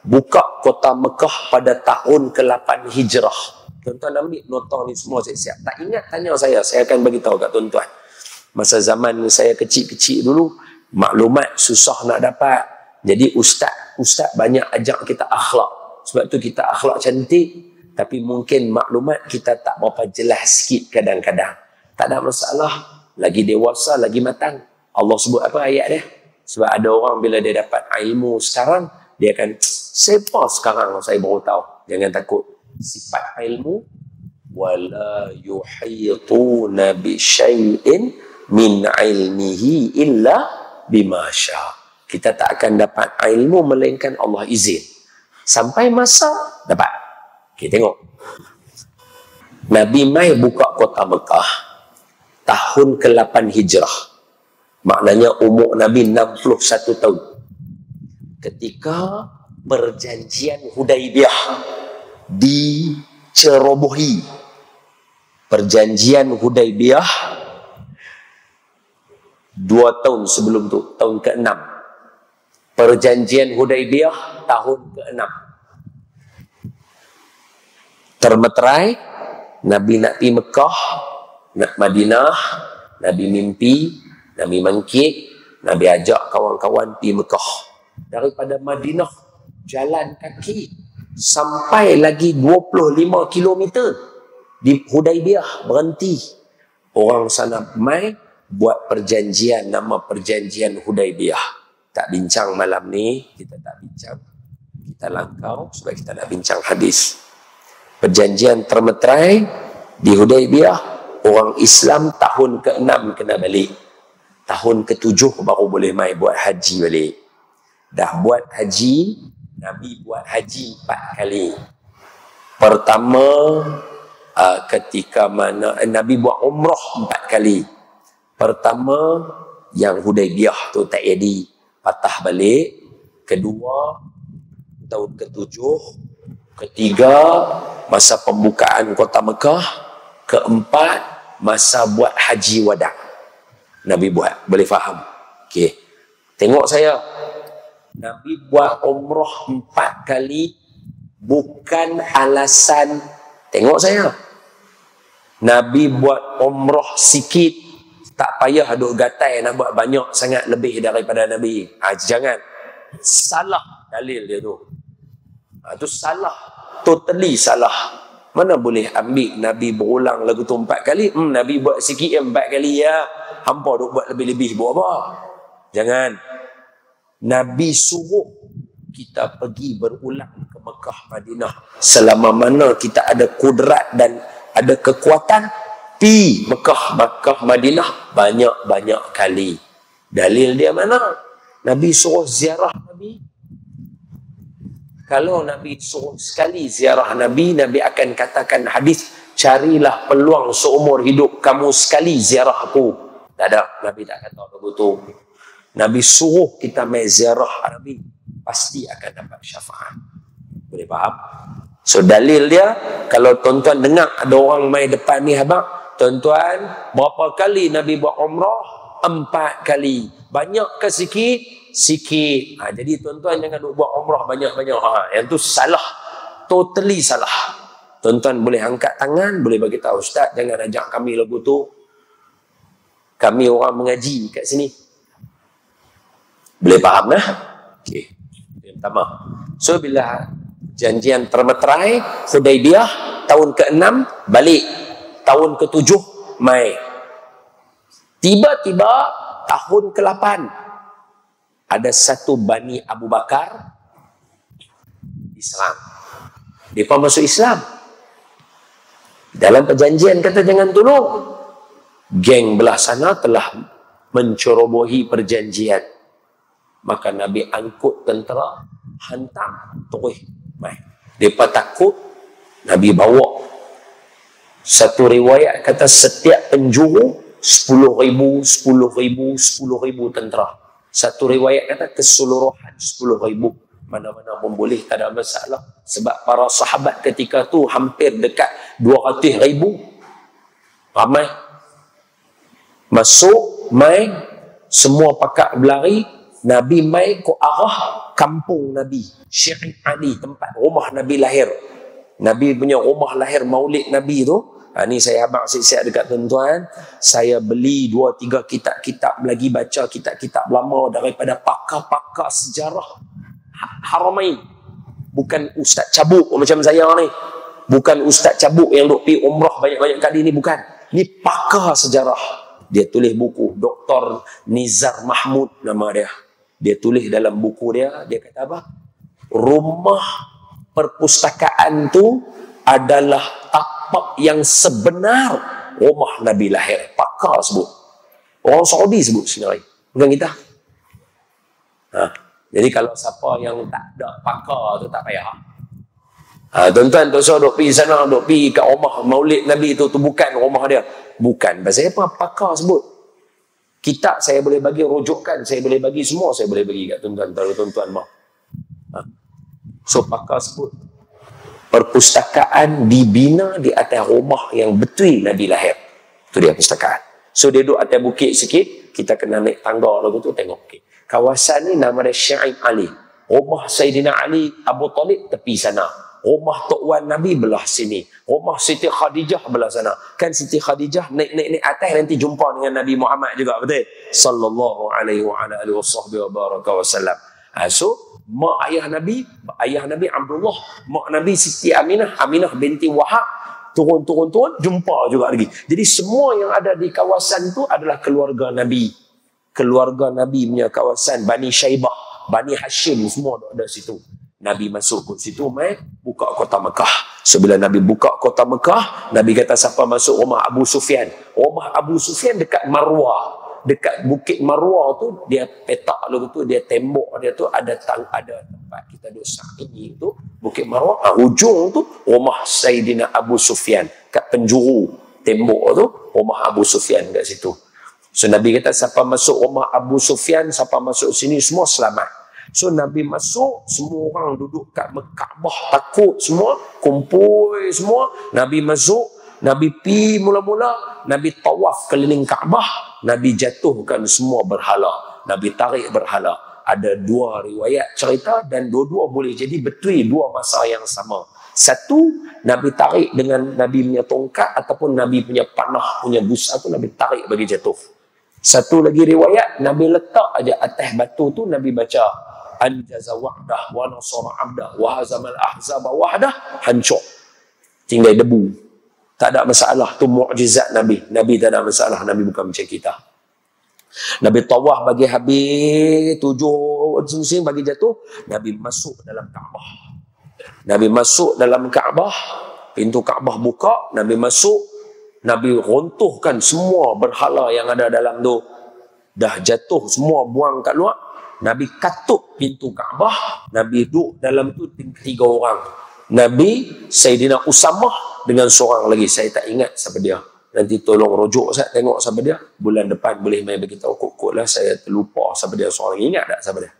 buka kota Mekah pada tahun ke-8 Hijrah. Tuan-tuan ambil nota ni semua siap-siap. Tak ingat tanya saya akan bagi tahu kat tuan-tuan. Masa zaman saya kecil-kecil dulu, maklumat susah nak dapat. Jadi ustaz banyak ajak kita akhlak. Sebab tu kita akhlak cantik, tapi mungkin maklumat kita tak berapa jelas sikit kadang-kadang. Tak ada masalah, lagi dewasa, lagi matang. Allah sebut apa ayat dia? Sebab ada orang bila dia dapat ilmu sekarang, dia akan, siapa sekarang saya baru tahu. Jangan takut. Sifat ilmu, wala yuhituna bi syai'in min ilmihi illa bima syaa. Kita tak akan dapat ilmu melainkan Allah izin. Sampai masa dapat. Okey, tengok. Nabi mai buka kota Mekah tahun ke-8 Hijrah. Maknanya umur Nabi 61 tahun. Ketika perjanjian Hudaibiyah dicerobohi. Perjanjian Hudaibiyah 2 tahun sebelum tu, tahun ke-6. Perjanjian Hudaibiyah tahun ke-6. Termeterai, Nabi nak pergi Mekah, nak Madinah, Nabi mimpi, Nabi mangkit, Nabi ajak kawan-kawan pergi Mekah. Daripada Madinah, jalan kaki, sampai lagi 25 kilometer. Di Hudaibiyah, berhenti. Orang sana mai, buat perjanjian, nama perjanjian Hudaibiyah. Tak bincang malam ni, kita tak bincang. Kita langkau sebab kita nak bincang hadis. Perjanjian termeterai di Hudaibiyah, orang Islam tahun ke-6 kena balik. Tahun ke-7 baru boleh mai buat haji balik. Dah buat haji, Nabi buat haji 4 kali. Pertama, ketika mana Nabi buat umrah 4 kali. Pertama, yang Hudaibiyah tu tak jadi, patah balik. Kedua, tahun ke-7. Ketiga, masa pembukaan kota Mekah. Keempat, masa buat haji wada. Nabi buat, boleh faham? Okey. Tengok saya. Nabi buat umrah 4 kali bukan alasan, tengok saya. Nabi buat umrah sikit, tak payah duk gatai nak buat banyak sangat lebih daripada Nabi. Jangan. Salah dalil dia tu. Tu salah. Totally salah. Mana boleh ambil Nabi berulang lagu tu 4 kali. Nabi buat sikit 4 kali ya. Hampa duk buat lebih-lebih buat apa? Jangan. Nabi suruh kita pergi berulang ke Mekah, Madinah. Selama mana kita ada kudrat dan ada kekuatan, pi Mekah, Madinah banyak-banyak kali. Dalil dia mana? Nabi suruh ziarah Nabi. Kalau Nabi suruh sekali ziarah Nabi, Nabi akan katakan hadis, carilah peluang seumur hidup kamu sekali ziarah aku. Tak ada, Nabi tak kata begitu. Nabi suruh kita mai ziarah Nabi, pasti akan dapat syafaat. Boleh faham? So dalil dia, kalau tuan-tuan dengar ada orang mai depan ni abang, tuan-tuan, berapa kali Nabi buat umrah? 4 kali. Banyak ke sikit? Sikit. Jadi tuan-tuan jangan buat umrah banyak-banyak. Yang tu salah. Totally salah. Tuan-tuan boleh angkat tangan, boleh bagi tahu, Ustaz, jangan ajak kami lagu tu. Kami orang mengaji kat sini. Boleh faham lah? Okey. Yang pertama. So bila janjian termeterai, Hudaibiyah, tahun ke-6 balik, tahun ke-7 mai. Tiba-tiba tahun ke-8 ada satu Bani Abu Bakar Islam. Mereka masuk Islam. Dalam perjanjian kata jangan tolong. Geng belah sana telah mencerobohi perjanjian. Maka Nabi angkut tentera, hantam, terus mai. Mereka takut, Nabi bawa. Satu riwayat kata setiap penjuru 10,000 tentera. Satu riwayat kata keseluruhan 10,000. Mana-mana pun boleh, tak ada masalah. Sebab para sahabat ketika tu hampir dekat 200,000. Ramai. Masuk, mai, semua pakak berlari. Nabi mai ke arah kampung Nabi, Syekh Ali, tempat rumah Nabi lahir. Nabi punya rumah lahir maulid Nabi tu. Ni saya abang siap-siap dekat tuan-tuan. Saya beli 2-3 kitab-kitab lagi, baca kitab-kitab lama daripada pakar-pakar sejarah Haramain. Bukan ustaz cabuk macam saya ni. Bukan ustaz cabuk yang duk pergi umrah banyak-banyak kali ni, bukan. Ni pakar sejarah. Dia tulis buku, Dr. Nizar Mahmud nama dia. Dia tulis dalam buku dia, dia kata apa? Rumah perpustakaan tu adalah tapak yang sebenar rumah Nabi lahir. Pakar sebut. Orang Saudi sebut sebenarnya. Bukan kita. Jadi kalau siapa yang tak ada pakar tu tak payah. Tuan-tuan, tuan-tuan duk pergi sana, duk pergi kat rumah maulid Nabi tu bukan rumah dia. Bukan. Pasal apa? Pakar sebut. Kitab saya boleh bagi, rujukan saya boleh bagi, semua saya boleh bagi kat tuan-tuan. Kalau tuan-tuan mahu. So pakar sebut. Perpustakaan dibina di atas rumah yang betul Nabi lahir. Itu dia perpustakaan. So dia duduk atas bukit sikit, kita kena naik tangga lagu tu tengok. Okay. Kawasan ni nama dia Syekh Ali. Rumah Sayyidina Ali Abu Talib tepi sana. Rumah Tok Wan Nabi belah sini. Rumah Siti Khadijah belah sana. Kan Siti Khadijah naik atas nanti jumpa dengan Nabi Muhammad juga, betul? Sallallahu alaihi wa ala alihi wa baraka wasallam. So mak ayah Nabi Abdullah, mak Nabi Siti Aminah binti Wahab, turun jumpa juga lagi. Jadi semua yang ada di kawasan tu adalah keluarga Nabi. Keluarga Nabi punya kawasan, Bani Syaibah, Bani Hashim, semua ada situ. Nabi masuk ke situ, buka kota Mekah. So bila Nabi buka kota Mekah, Nabi kata siapa masuk rumah Abu Sufyan. Rumah Abu Sufyan dekat Marwah. Dekat Bukit Marwah tu, dia petak lalu tu, dia tembok dia tu ada tempat kita duduk sa'i tu, Bukit Marwah. Hujung tu rumah Sayyidina Abu Sufyan. Kat penjuru tembok tu, rumah Abu Sufyan kat situ. So Nabi kata siapa masuk rumah Abu Sufyan, siapa masuk sini semua selamat. So Nabi masuk, semua orang duduk kat Kaabah takut semua, kumpul semua. Nabi masuk, Nabi pi mula-mula, Nabi tawaf keliling Kaabah, Nabi jatuhkan semua berhala, Nabi tarik berhala. Ada 2 riwayat cerita dan dua-dua boleh jadi betul 2 masa yang sama. Satu, Nabi tarik dengan Nabi punya tongkat ataupun Nabi punya panah punya busa tu, Nabi tarik bagi jatuh. Satu lagi riwayat, Nabi letak aja atas batu tu, Nabi baca anjaza wa'dah wa nasara 'abdah wa hazamal ahzaba wahdah, hancur. Tinggal debu. Tak ada masalah, tu mukjizat Nabi. Nabi tak ada masalah, Nabi bukan macam kita. Nabi tawaf bagi habis 7 musim bagi jatuh, Nabi masuk dalam Kaabah. Nabi masuk dalam Kaabah, pintu Kaabah buka, Nabi masuk, Nabi runtuhkan semua berhala yang ada dalam tu. Dah jatuh semua, buang kat luar. Nabi katuk pintu Kaabah, Nabi duduk dalam tu 3 orang. Nabi, Sayyidina Usamah dengan seorang lagi, saya tak ingat siapa dia. Nanti tolong rujuk saya tengok siapa dia. Bulan depan boleh main beritahu kok lah, saya terlupa siapa dia seorang. Ingat tak siapa dia?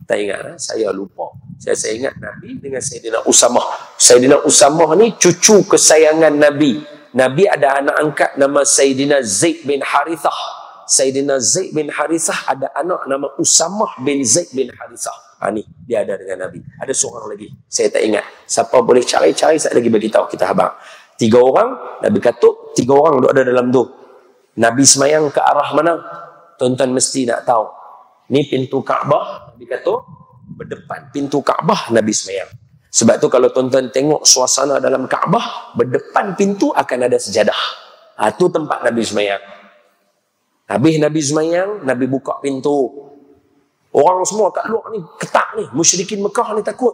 Tak ingat, saya lupa. Saya ingat Nabi dengan Sayyidina Usamah. Sayyidina Usamah ni cucu kesayangan Nabi. Nabi ada anak angkat nama Sayyidina Zaid bin Harithah. Sayyidina Zaid bin Harithah ada anak nama Usamah bin Zaid bin Harithah. Ni dia ada dengan Nabi. Ada seorang lagi, saya tak ingat. Siapa boleh cari-cari, saya lagi bagi tahu kita habang. 3 orang, Nabi kata 3 orang duk ada dalam tu. Nabi semayang ke arah mana? Tuan-tuan mesti nak tahu. Ni pintu Kaabah, Nabi kata berdepan pintu Kaabah Nabi semayang. Sebab tu kalau tuan-tuan tengok suasana dalam Kaabah, berdepan pintu akan ada sejadah. Tu tempat Nabi semayang. Habis Nabi semayang, Nabi buka pintu. Orang semua kat luar ni ketak ni, musyrikin Mekah ni takut.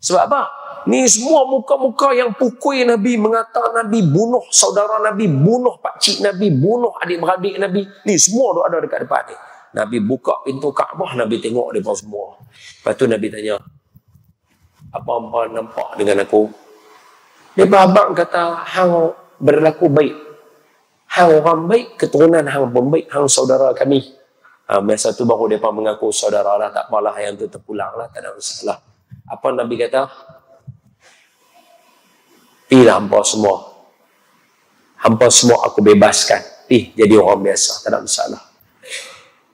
Sebab apa? Ni semua muka-muka yang pukul Nabi, mengata Nabi, bunuh saudara Nabi, bunuh pakcik Nabi, bunuh adik-beradik Nabi. Ni semua duk ada dekat depan ni. Nabi buka pintu Kaabah, Nabi tengok mereka semua. Lepas tu Nabi tanya, apa-apa nampak dengan aku? Dia abang kata, hang berlaku baik. Hang orang baik, keturunan hang pun baik, hang saudara kami. Masa tu baru mereka mengaku saudara lah, tak apalah yang tu terpulang lah, tak ada masalah. Apa Nabi kata? Pilah hampa semua. Hampa semua aku bebaskan. Jadi orang biasa, tak ada masalah.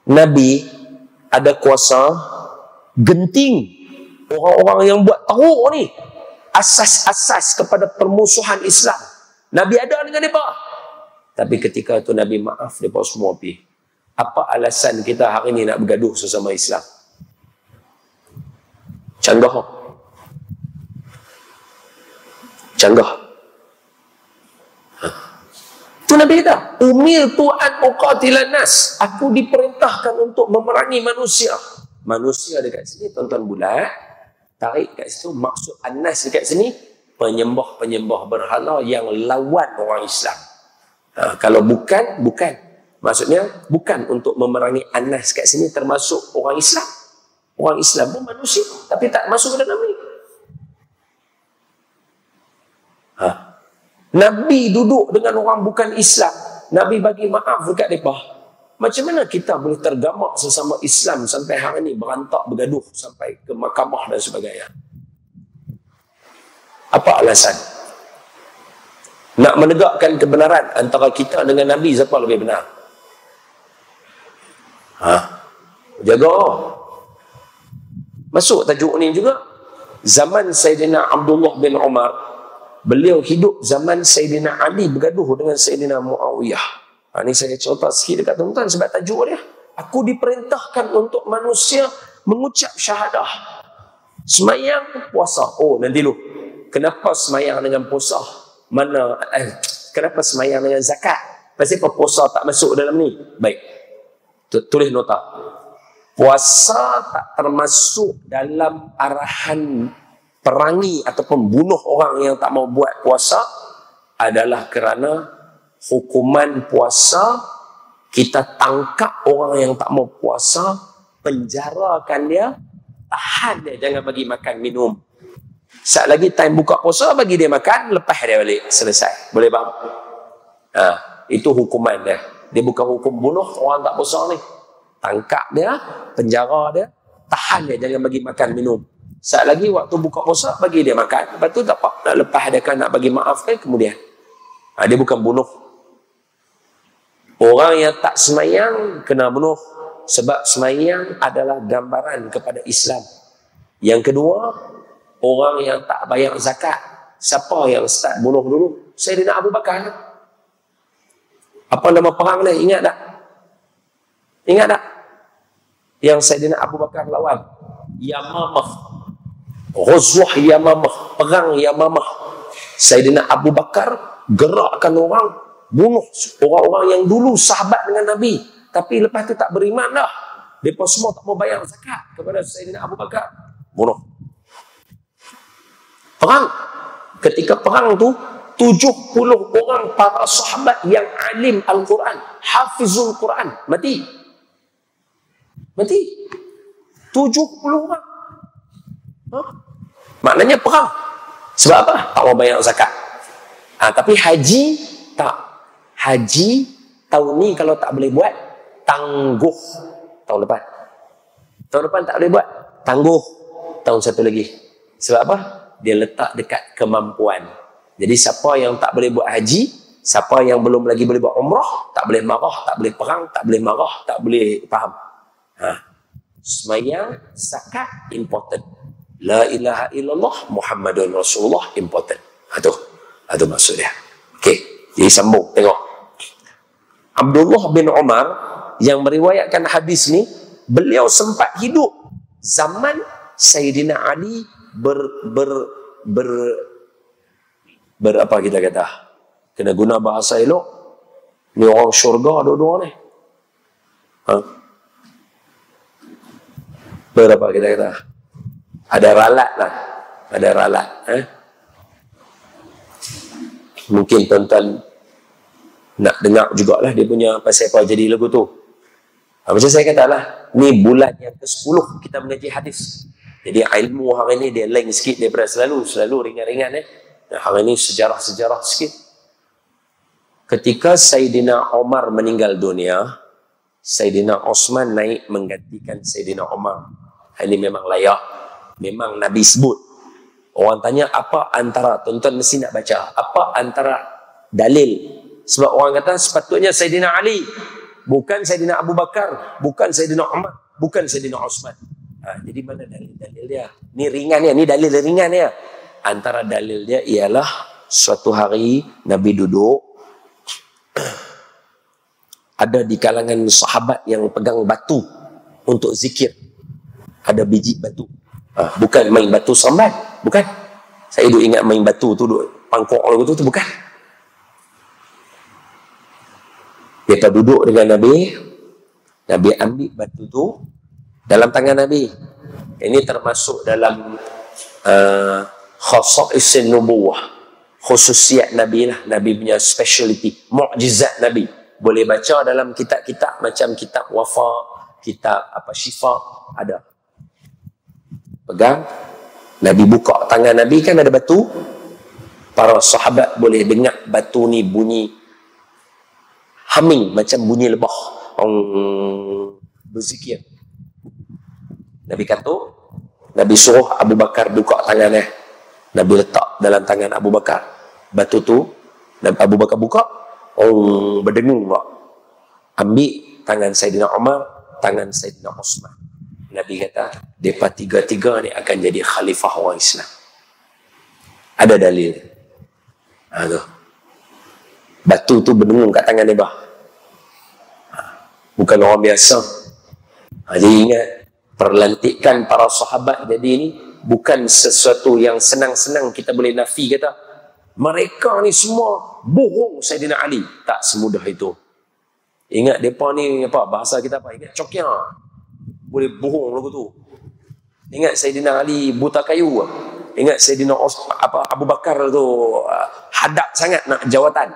Nabi ada kuasa genting orang-orang yang buat teruk ni, asas-asas kepada permusuhan Islam. Nabi ada dengan mereka. Tapi ketika itu Nabi maaf mereka semua pergi. Apa alasan kita hari ini nak bergaduh sesama Islam? Canggah. Canggah. Itu Nabi kata, umirtu an uqatilan nas. Aku diperintahkan untuk memerangi manusia. Manusia dekat sini, tuan-tuan bulat, tarik kat situ, maksud an-nas dekat sini, penyembah-penyembah berhala yang lawan orang Islam. Kalau bukan. Maksudnya, bukan untuk memerangi an-nas kat sini termasuk orang Islam. Orang Islam pun manusia, tapi tak masuk ke dalam ni. Nabi duduk dengan orang bukan Islam. Nabi bagi maaf dekat mereka. Macam mana kita boleh tergamak sesama Islam sampai hari ini berantak bergaduh sampai ke mahkamah dan sebagainya? Apa alasan? Nak menegakkan kebenaran antara kita dengan Nabi, siapa lebih benar? Jaga. Masuk tajuk ni juga. Zaman Sayyidina Abdullah bin Umar, beliau hidup zaman Sayyidina Ali bergaduh dengan Sayyidina Muawiyah. Ini saya cerita sikit dekat tuan-tuan sebab tajuk dia. Aku diperintahkan untuk manusia mengucap syahadah. Semayang, puasa. Nanti dulu. Kenapa semayang dengan puasa? Kenapa semayang dengan zakat? Pasal apa puasa tak masuk dalam ni? Baik. Tulis nota. Puasa tak termasuk dalam arahan perangi ataupun bunuh orang yang tak mau buat puasa adalah kerana hukuman puasa, kita tangkap orang yang tak mau puasa, penjarakan dia, tahan dia, jangan bagi makan minum. Saat lagi time buka puasa, bagi dia makan, lepas dia balik, selesai. Boleh faham? Itu hukuman dia. Dia bukan hukum bunuh orang tak puasa ni. Tangkap dia, penjara dia, tahan dia, jangan bagi makan minum. Saat lagi waktu buka puasa, bagi dia makan. Lepas tu tak apa, nak lepas dia kan, nak bagi maaf kan kemudian. Dia bukan bunuh. Orang yang tak semayang kena bunuh. Sebab semayang adalah gambaran kepada Islam. Yang kedua, orang yang tak bayar zakat. Siapa yang start bunuh dulu? Sayyidina Abu Bakar. Apa nama perang dia? Ingat tak? Ingat tak? Yang Sayyidina Abu Bakar lawan Yamamah. Ghazwah Yamamah. Perang Yamamah. Sayyidina Abu Bakar gerakkan orang, bunuh orang-orang yang dulu sahabat dengan Nabi. Tapi lepas tu tak beriman dah. Mereka semua tak mau bayar zakat kepada Sayyidina Abu Bakar. Bunuh. Perang. Ketika perang tu, 70 orang para sahabat yang alim Al-Quran, hafizul Quran, mati. Mati. 70 orang. Maknanya perang. Sebab apa? Tak mau bayar zakat. Tapi haji, tak. Haji, tahun ni kalau tak boleh buat, tangguh tahun depan. Tahun depan tak boleh buat, tangguh tahun satu lagi. Sebab apa? dia letak dekat kemampuan. Jadi siapa yang tak boleh buat haji, siapa yang belum lagi boleh buat umrah, tak boleh marah, tak boleh perang, tak boleh marah, tak boleh faham. Semayang, zakat, important. La ilaha illallah Muhammadun Rasulullah, important. Itu maksudnya. Okey, jadi sambung, tengok. Abdullah bin Umar yang meriwayatkan hadis ni, beliau sempat hidup zaman Sayyidina Ali apa kita kata, kena guna bahasa elok, ni orang syurga dua-dua ni. Berapa kita kata, ada ralat lah, ada ralat. Mungkin tuan-tuan nak dengar jugalah dia punya pasal apa jadi lagu tu. Macam saya katalah, ni bulan yang ke-10 kita mengaji hadis. Jadi ilmu hari ni dia lain sikit daripada selalu ringan-ringan. Hari ni sejarah-sejarah sikit. Ketika Sayyidina Umar meninggal dunia, Sayyidina Osman naik menggantikan Sayyidina Umar. Ini memang layak, memang Nabi sebut. Orang tanya apa antara, tuan-tuan mesti nak baca, apa antara dalil. Sebab orang kata sepatutnya Sayyidina Ali, bukan Sayyidina Abu Bakar, bukan Sayyidina Umar, bukan Sayyidina Osman. Jadi mana dalil-dalil dia? Ni ringan ya, ni dalil ringan ya. Antara dalil dia ialah suatu hari Nabi duduk, ada di kalangan sahabat yang pegang batu untuk zikir. Ada biji batu. Bukan main batu seremban, bukan. Saya duk ingat main batu tu, duk pangkok lagu tu bukan. Mereka duduk dengan Nabi, Nabi ambil batu tu dalam tangan Nabi. Ini termasuk dalam khasaisin nubuwah, khususiat Nabi lah, Nabi punya speciality, mukjizat Nabi. Boleh baca dalam kitab-kitab macam kitab Wafa, kitab apa Syifa, ada. Pegang, Nabi buka tangan Nabi, kan ada batu. Para sahabat boleh dengar batu ni bunyi humming, macam bunyi lebah. Berzikir. Nabi kata, Nabi suruh Abu Bakar buka tangannya. Nabi letak dalam tangan Abu Bakar batu tu. Abu Bakar buka, berdengung tak? Ambil tangan Sayyidina Umar, tangan Sayyidina Osman. Nabi kata, mereka tiga-tiga ni akan jadi khalifah orang Islam. Ada dalil. Tu. Batu tu berdengung kat tangan mereka. Bukan orang biasa. Jadi ingat, perlantikan para sahabat jadi ni bukan sesuatu yang senang-senang kita boleh nafi kata. Mereka ni semua bohong Sayyidina Ali. Tak semudah itu. Ingat mereka ni apa? Bahasa kita apa? Ingat cokia. Boleh bohong lagu tu. Ingat Sayyidina Ali buta kayu. Ingat Sayyidina Abu Bakar tu hadap sangat nak jawatan.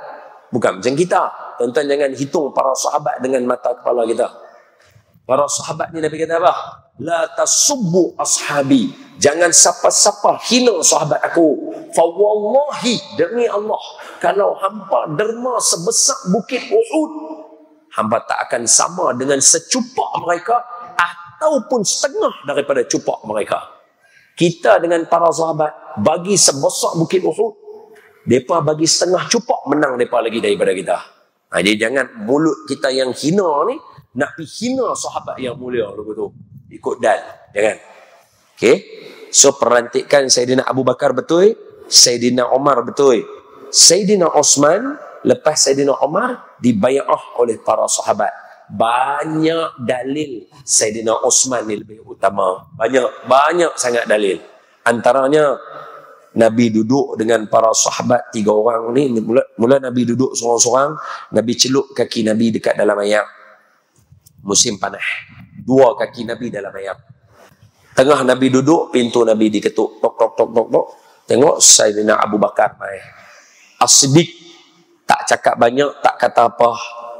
Bukan macam kita. Tuan-tuan jangan hitung para sahabat dengan mata kepala kita. Para sahabat ni Nabi kata apa? La tasubbu ashabi. Jangan siapa-siapa hina sahabat aku. Fa wallahi, demi Allah, kalau hampa derma sebesar bukit Uhud, hampa tak akan sama dengan secupak mereka ataupun setengah daripada cupak mereka. Kita dengan para sahabat bagi sebesar bukit Uhud, mereka bagi setengah cupak, menang mereka lagi daripada kita. Jadi jangan mulut kita yang hina ni nak pergi hina sahabat yang mulia lagu tu. Ikut dal, jangan. Okey. So perantikan Sayyidina Abu Bakar betul, Sayyidina Umar betul. Sayyidina Osman lepas Sayyidina Umar dibay'ah oleh para sahabat. Banyak dalil Sayyidina Osman ni lebih utama. Banyak sangat dalil. Antaranya Nabi duduk dengan para sahabat 3 orang ni. Mula Nabi duduk seorang-seorang, Nabi celup kaki Nabi dekat dalam air. Musim panas. 2 kaki Nabi dalam air. Tengah Nabi duduk, pintu Nabi diketuk. Tok tok tok tok tok. Tengok Sayyidina Abu Bakar mai. As-Siddiq tak cakap banyak, tak kata apa.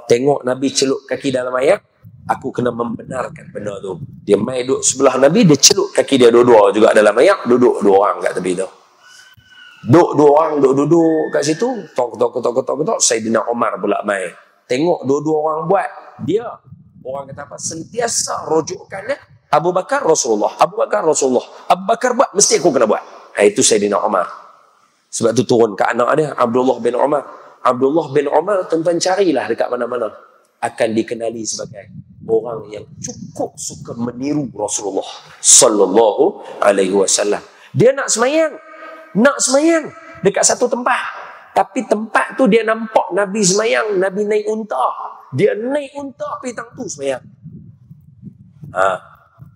Tengok Nabi celup kaki dalam air, aku kena membenarkan benda tu. Dia mai duduk sebelah Nabi, dia celup kaki dia dua-dua juga dalam air, duduk 2 orang kat tepi tu. Duduk 2 orang, duduk kat situ. Tok tok tok tok tok. Sayyidina Umar pula mai. Tengok 2 orang buat. Dia, orang kata apa, sentiasa rujukkannya Abu Bakar Rasulullah. Abu Bakar Rasulullah. Abu Bakar buat, mesti aku kena buat. Itu Sayyidina Umar. Sebab tu turun ke anak dia, Abdullah bin Umar. Abdullah bin Umar, tuan-tuan carilah dekat mana-mana, akan dikenali sebagai orang yang cukup suka meniru Rasulullah sallallahu alaihi wasallam. Dia nak semayang dekat satu tempat. Tapi tempat tu dia nampak Nabi semayang, Nabi naik unta. Dia naik unta pergi tang tu semayang.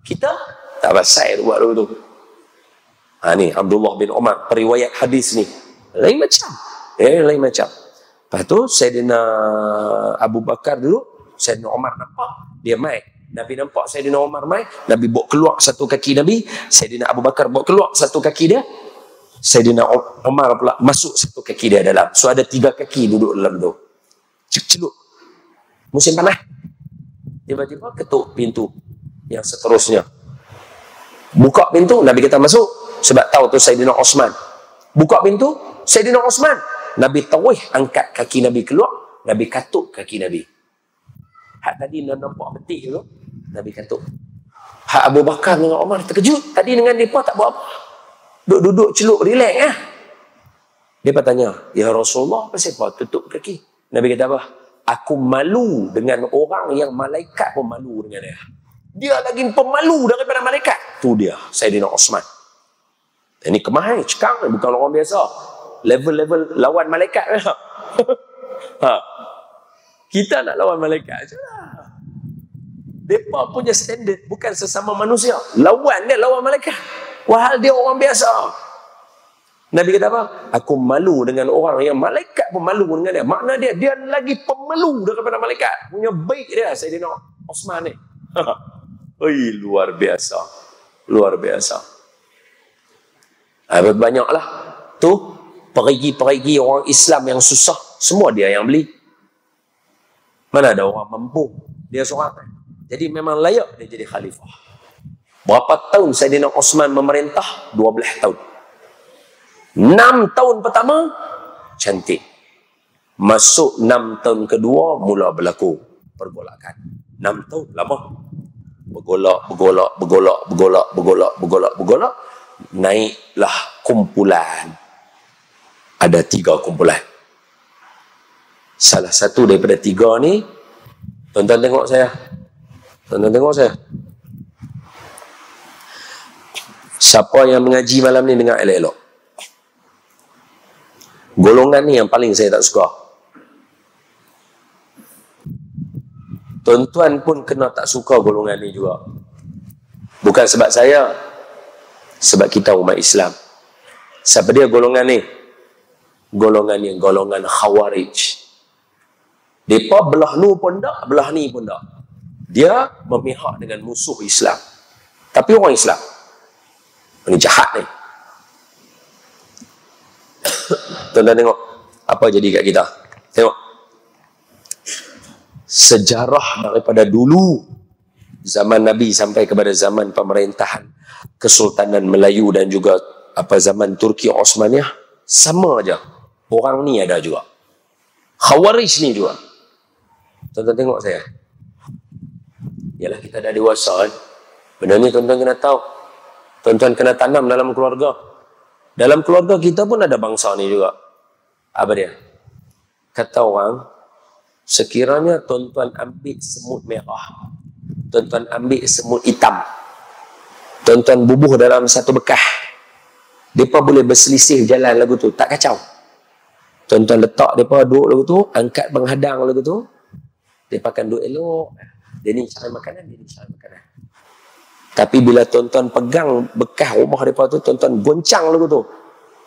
Kita tak pasal buat dulu tu. Ni Abdullah bin Umar, periwayat hadis ni lain macam. Lain macam. Lepas tu Sayyidina Abu Bakar dulu, Sayyidina Umar nampak dia mai. Nabi nampak Sayyidina Umar mai, Nabi bawa keluar satu kaki Nabi, Sayyidina Abu Bakar bawa keluar satu kaki dia, Sayyidina Umar pula masuk satu kaki dia dalam. So ada 3 kaki duduk dalam tu. Celup. Musim panas. Tiba-tiba ketuk pintu yang seterusnya. Buka pintu, Nabi kata masuk. Sebab tahu tu Sayyidina Osman. Buka pintu, Sayyidina Osman. Nabi tawih angkat kaki Nabi keluar, Nabi katuk kaki Nabi. Hak tadi nampak betik tu, Nabi katuk. Hak Abu Bakar dengan Umar terkejut. Tadi dengan mereka tak buat apa. Duduk celup, relax lah. Dia bertanya, ya Rasulullah, apa sebab tutup kaki? Nabi kata apa? Aku malu dengan orang yang malaikat pun malu dengan dia. Dia lagi pemalu daripada malaikat. Tu dia, Sayyidina Osman. Ini kemahai, cekang, bukan orang biasa. Level-level lawan malaikat lah. Kita nak lawan malaikat je lah. Mereka punya standard bukan sesama manusia. Lawan dia, lawan malaikat. Wahal dia orang biasa. Nabi kata apa? Aku malu dengan orang yang malaikat pun malu dengan dia. Makna dia lagi pemalu daripada malaikat. Punya baik dia, Sayyidina Osman ni. Luar biasa. Luar biasa. Banyaklah. Tu, perigi-perigi orang Islam yang susah, semua dia yang beli. Mana ada orang mampu? Dia seorang. Jadi memang layak dia jadi khalifah. Berapa tahun Sayyidina Osman memerintah? 12 tahun. 6 tahun pertama, cantik. Masuk 6 tahun kedua, mula berlaku pergolakan. 6 tahun, lama. Bergolak. Naiklah kumpulan. Ada 3 kumpulan. Salah satu daripada 3 ni, tuan-tuan tengok saya. Siapa yang mengaji malam ni dengar elok-elok. Golongan ni yang paling saya tak suka. Tuan-tuan pun kena tak suka golongan ni juga. Bukan sebab saya, sebab kita umat Islam. Siapa dia golongan ni? Golongan Khawarij. Mereka belah nu pun tak, belah ni pun tak. Dia memihak dengan musuh Islam. Tapi orang Islam. Ini jahat ni. Tuan-tuan tengok apa jadi kat kita. Tengok. Sejarah daripada dulu, zaman Nabi sampai kepada zaman pemerintahan Kesultanan Melayu dan juga zaman Turki Osmaniyah, sama aja. Orang ni ada juga. Khawarij ni juga. Tuan-tuan tengok saya. Yalah, kita dah dewasa kan. Benda ni tuan-tuan kena tahu. Tuan-tuan kena tanam dalam keluarga. Dalam keluarga kita pun ada bangsa ni juga. Apa dia? Kata orang, sekiranya tuan-tuan ambil semut merah, tuan-tuan ambil semut hitam, tuan-tuan bubuh dalam satu bekah, mereka boleh berselisih jalan lagu tu, tak kacau. Tuan-tuan letak mereka duduk lagu tu, angkat penghadang lagu tu, mereka akan duduk elok. Dia ni cari makanan, dia ni cari makanan. Tapi bila tuan-tuan pegang bekah rumah mereka tu, tuan-tuan goncang lagu tu,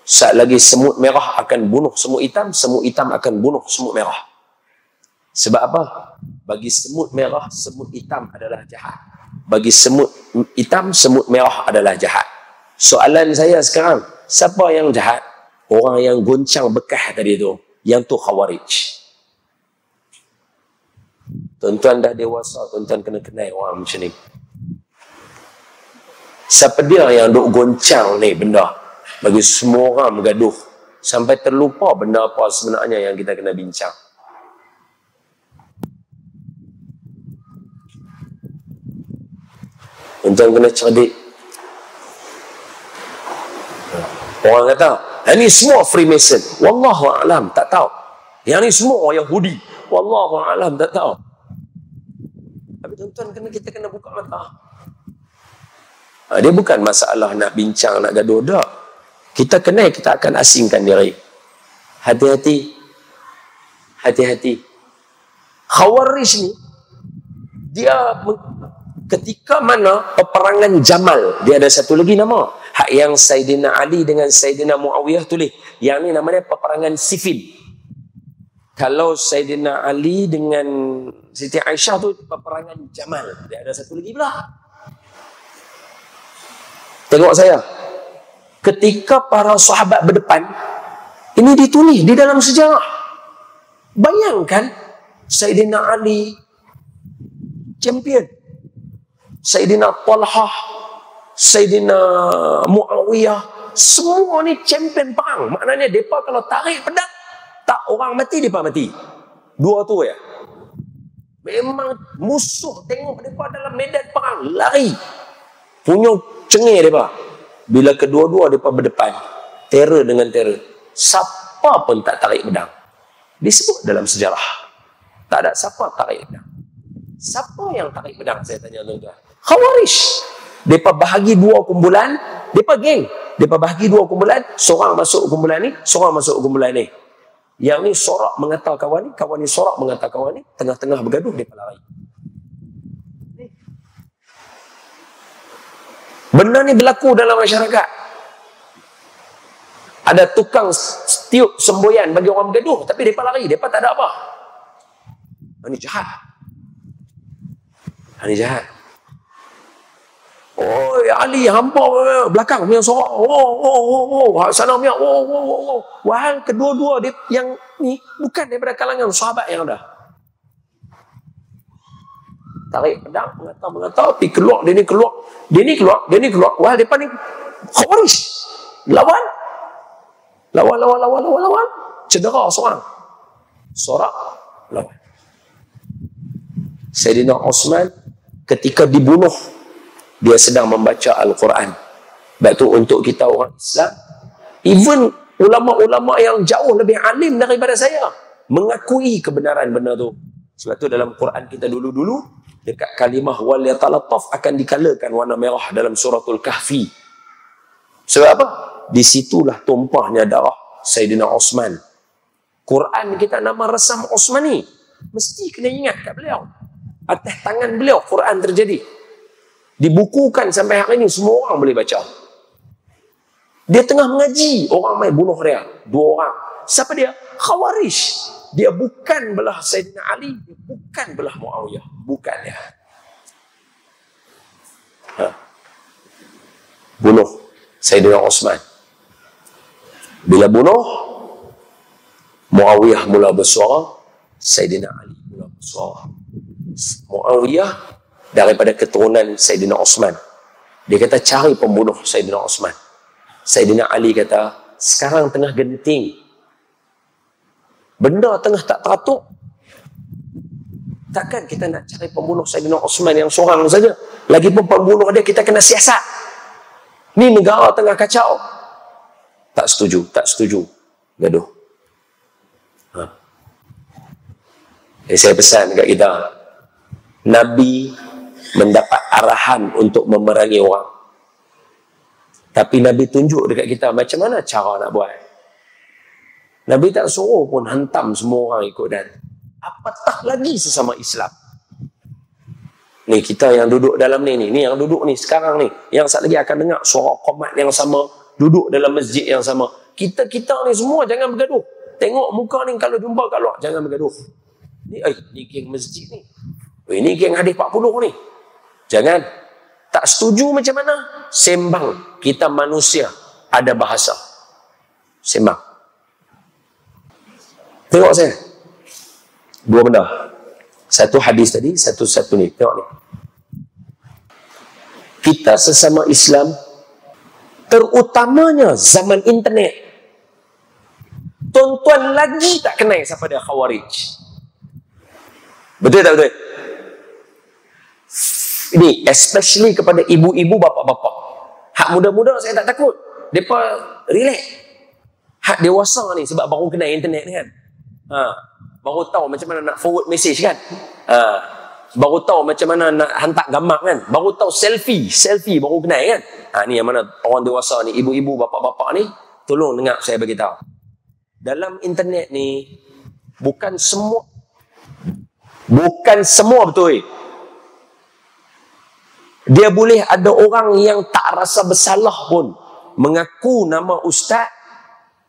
saat lagi semut merah akan bunuh semut hitam akan bunuh semut merah. Sebab apa? Bagi semut merah, semut hitam adalah jahat. Bagi semut hitam, semut merah adalah jahat. Soalan saya sekarang, siapa yang jahat? Orang yang goncang bekah tadi tu. Yang tu Khawarij. Tuan-tuan dah dewasa, tuan-tuan kena kenal orang macam ni. Siapa dia yang duk goncang ni benda? Bagi semua orang bergaduh. Sampai terlupa benda apa sebenarnya yang kita kena bincang. Tuan-tuan kena cerdik. Orang kata, ini semua Freemason. Wallahu a'lam, tak tahu. Yang ni semua Yahudi. Wallahu a'lam, tak tahu. Tapi tuan-tuan, kita kena buka mata. Dia bukan masalah nak bincang, nak gaduh, tak. Kita kenal, kita akan asingkan diri. Hati-hati. Hati-hati. Khawarij ni, dia ketika mana peperangan Jamal, dia ada satu lagi nama. Hak yang Saidina Ali dengan Saidina Muawiyah tulis. Yang ni namanya peperangan sifil. Kalau Saidina Ali dengan Siti Aisyah tu peperangan Jamal. Dia ada satu lagi pula. Tengok saya. Ketika para sahabat berdepan, ini ditulis di dalam sejarah. Bayangkan Saidina Ali champion, Saidina Talhah, Saidina Muawiyah, semua ni champion perang. Maknanya mereka kalau tarik pedang, tak orang mati, mereka mati. Dua tu ya. Memang musuh tengok mereka dalam medan perang, lari. Punya cengih mereka. Bila kedua-dua mereka berdepan, terror dengan terror, siapa pun tak tarik pedang. Disebut dalam sejarah. Tak ada siapa tarik pedang. Siapa yang tarik pedang? Saya tanya tuan-tuan. Khawarij. Mereka bahagi dua kumpulan. Mereka geng. Mereka bahagi dua kumpulan. Seorang masuk kumpulan ni, seorang masuk kumpulan ni. Yang ni sorak mengata kawan ni sorak mengata kawan ni. Tengah-tengah bergaduh, mereka lari. Benda ni berlaku dalam masyarakat. Ada tukang tiup semboyan bagi orang bergaduh, tapi mereka lari, mereka tak ada apa. Ini jahat. Ini jahat. Oh, Ali, hampa belakang punya sorak. Sana punya. Wah, kedua-dua dia yang ni bukan daripada kalangan sahabat yang ada. Tarik pedang, mengata, pergi keluar, dia ni keluar. Wah, mereka ni Khawarij. Lawan. Cedera seorang. Sorak, lawan. Saidina Osman ketika dibunuh, dia sedang membaca Al-Quran. Sebab tu untuk kita orang Islam, even ulama-ulama yang jauh lebih alim daripada saya, mengakui kebenaran benda tu. Sebab tu dalam Quran kita dulu-dulu, dekat kalimah wal yatalattaf akan dikalakan warna merah dalam suratul Kahfi. Sebab apa? Di situlah tumpahnya darah Saidina Osman. Quran kita nama resam Osmani. Mesti kena ingat kat beliau. Atas tangan beliau Quran terjadi. Dibukukan sampai hari ini semua orang boleh baca. Dia tengah mengaji, orang main bunuh dia. 2 orang. Siapa dia? Khawarij. Dia bukan belah Saidina Ali, dia bukan belah Muawiyah. Bukan dia. Bunuh Saidina Osman. Bila bunuh, Muawiyah mula bersuara, Saidina Ali mula bersuara. Muawiyah daripada keturunan Saidina Osman. Dia kata cari pembunuh Saidina Osman. Saidina Ali kata, sekarang tengah genting. Benda tengah tak teratur. Takkan kita nak cari pembunuh Saidina Osman yang seorang saja. Lagipun pembunuh dia kita kena siasat. Ni negara tengah kacau. Tak setuju. Gaduh. Saya pesan dekat kita, Nabi mendapat arahan untuk memerangi orang. Tapi Nabi tunjuk dekat kita macam mana cara nak buat. Nabi tak suruh pun hantam semua orang ikut dan. Apatah lagi sesama Islam. Ni kita yang duduk dalam ni yang duduk ni sekarang ni, yang sat lagi akan dengar suara qomat yang sama, duduk dalam masjid yang sama. Kita ni semua jangan bergaduh. Tengok muka ni kalau jumpa kat luar, jangan bergaduh. Ni geng masjid ni. Ini geng hadis 40 ni. Jangan. Tak setuju macam mana? Sembang. Kita manusia ada bahasa. Sembang. Tengok saya. 2 benda. Satu hadis tadi, satu ni. Tengok ni. Kita sesama Islam, terutamanya zaman internet, tuan-tuan lagi tak kenal siapa dia Khawarij. Betul tak betul? Ini especially kepada ibu-ibu, bapa-bapa. Hak muda-muda saya tak takut. mereka relax. Hak dewasa ni sebab baru kenal internet ni kan. Baru tahu macam mana nak forward message kan. Baru tahu macam mana nak hantar gambar kan. Baru tahu selfie baru kenal kan. Ni yang mana orang dewasa ni, ibu-ibu, bapa-bapa ni, tolong dengar saya bagi tahu. Dalam internet ni bukan semua betul. Dia boleh ada orang yang tak rasa bersalah pun mengaku nama ustaz,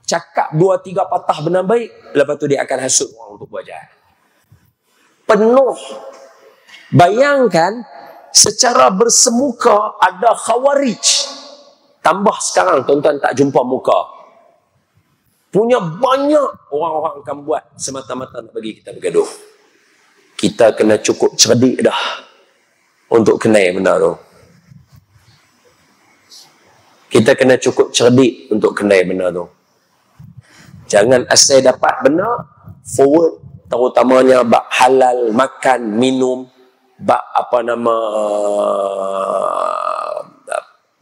cakap 2-3 patah benar baik, lepas tu dia akan hasut orang untuk buat jahat. Penuh. Bayangkan secara bersemuka ada khawarij. Tambah sekarang tuan-tuan tak jumpa muka. Punya banyak orang-orang akan buat semata-mata nak bagi kita bergaduh. Kita kena cukup cerdik dah untuk kenal benda tu. Kita kena cukup cerdik untuk kenal benda tu. Jangan asal dapat benda, forward, terutamanya bab halal, makan, minum, bab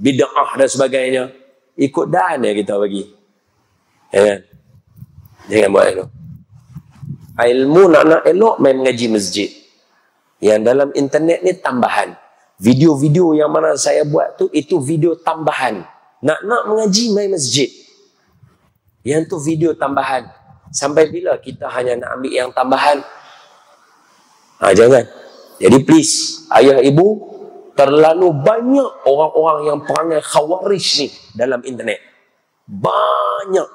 bid'ah dan sebagainya. Ikut dan ya kita bagi. Jangan buat itu. Ilmu nak elok main mengaji masjid. Yang dalam internet ni tambahan. Video-video yang mana saya buat tu, itu video tambahan. Nak mengaji main masjid. Yang tu video tambahan. Sampai bila kita hanya nak ambil yang tambahan? Jangan. Jadi please, ayah ibu, terlalu banyak orang-orang yang perangai khawarij ni dalam internet. Banyak.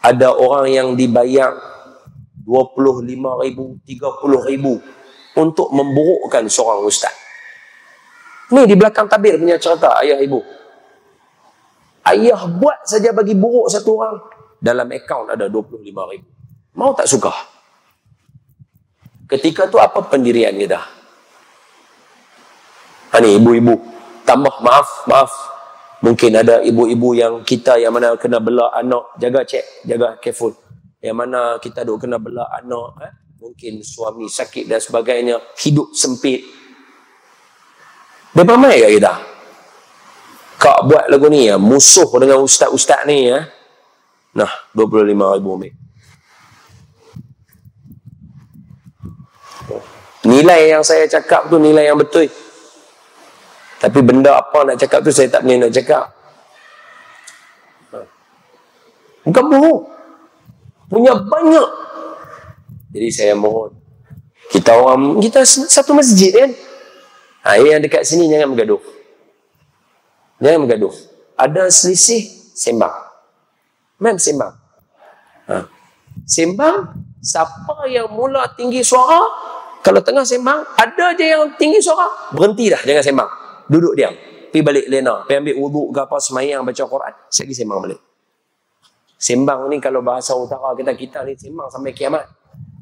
Ada orang yang dibayar 25,000, 30,000 untuk memburukkan seorang ustaz. Ni di belakang tabir punya cerita ayah ibu. Ayah buat saja bagi buruk satu orang, dalam akaun ada 25,000. Mau tak suka? Ketika tu apa pendirian kita? Ni ibu-ibu, tambah maaf. Mungkin ada ibu-ibu yang kita yang mana kena bela anak, jaga careful. Yang mana kita duk kena bela anak, mungkin suami sakit dan sebagainya, hidup sempit. Dia pamai kat kita. Kak buat lagu ni ya, musuh dengan ustaz-ustaz ni ya. Nah, 25,000 ambil. Nilai yang saya cakap tu nilai yang betul. Tapi benda apa nak cakap tu saya tak boleh nak cakap. Bukan bohong. Punya banyak. Jadi saya mohon. Kita satu masjid kan. Yang dekat sini jangan bergaduh. Jangan bergaduh. Ada selisih, sembang. Mem sembang. Sembang, siapa yang mula tinggi suara, kalau tengah sembang, ada je yang tinggi suara, berhenti dah, jangan sembang. Duduk diam. Pergi balik lena. Pergi ambil wuduk ke apa, semayang, baca Quran. Lagi sembang balik. Sembang ni kalau bahasa utara kita ni sembang sampai kiamat.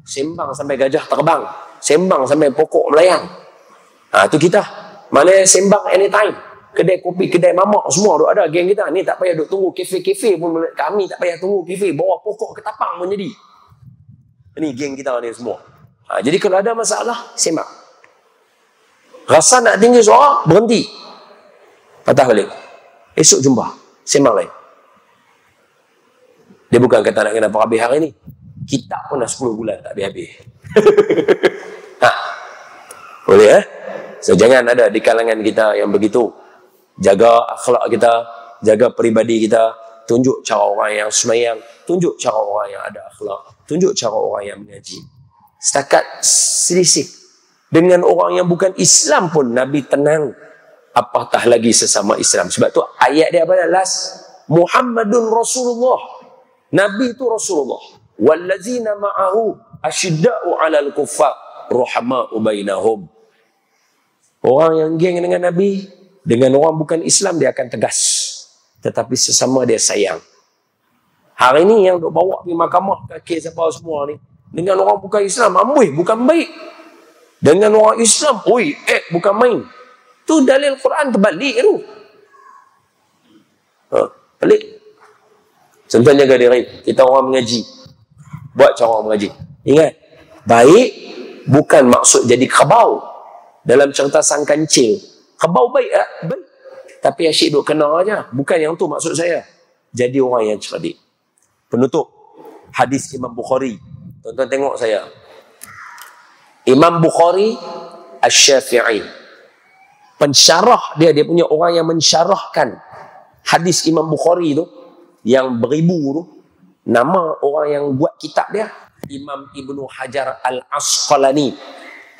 Sembang sampai gajah terbang. Sembang sampai pokok melayang. Tu kita. Mana sembang anytime. Kedai kopi, kedai mamak semua duk ada geng kita. Ni tak payah duk tunggu kafe-kafe pun. Kami tak payah tunggu kafe. Bawa pokok ke tapang pun jadi. Ni geng kita ni semua. Jadi kalau ada masalah, sembang. Rasa nak tinggi suara, berhenti. Patah balik. Esok jumpa. Sembang lain. Dia bukan kata nak kena habis hari ni. Kitab pun dah 10 bulan tak habis-habis. Boleh So jangan ada di kalangan kita yang begitu. Jaga akhlak kita, jaga peribadi kita, tunjuk cara orang yang semayang, tunjuk cara orang yang ada akhlak, tunjuk cara orang yang mengaji. Setakat selisih dengan orang yang bukan Islam pun Nabi tenang, apatah lagi sesama Islam. Sebab tu ayat dia apa? Last, Muhammadun Rasulullah. Nabi itu Rasulullah. Wallazina ma'ahu asyidda'u 'alal kuffar ruhama'u bainahum. Orang yang geng dengan Nabi, dengan orang bukan Islam dia akan tegas. Tetapi sesama dia sayang. Hari ni yang duk bawa pergi mahkamah kes apa semua ni, dengan orang bukan Islam, amboi bukan baik. Dengan orang Islam, bukan main. Tu dalil Quran terbalik tu. Balik. Contoh jaga diri. Kita orang mengaji. Buat cara orang mengaji. Ingat, baik bukan maksud jadi khabau. Dalam cerita sang kancil, khabau baik Baik. tapi asyik duk kena aja. Bukan yang tu maksud saya. Jadi orang yang cerdik. Penutup hadis Imam Bukhari. Tuan-tuan tengok saya. Imam Bukhari Asy-Syafi'i. Pensyarah dia punya orang yang mensyarahkan hadis Imam Bukhari tu, yang beribu tu, nama orang yang buat kitab dia Imam Ibnu Hajar Al-Asqalani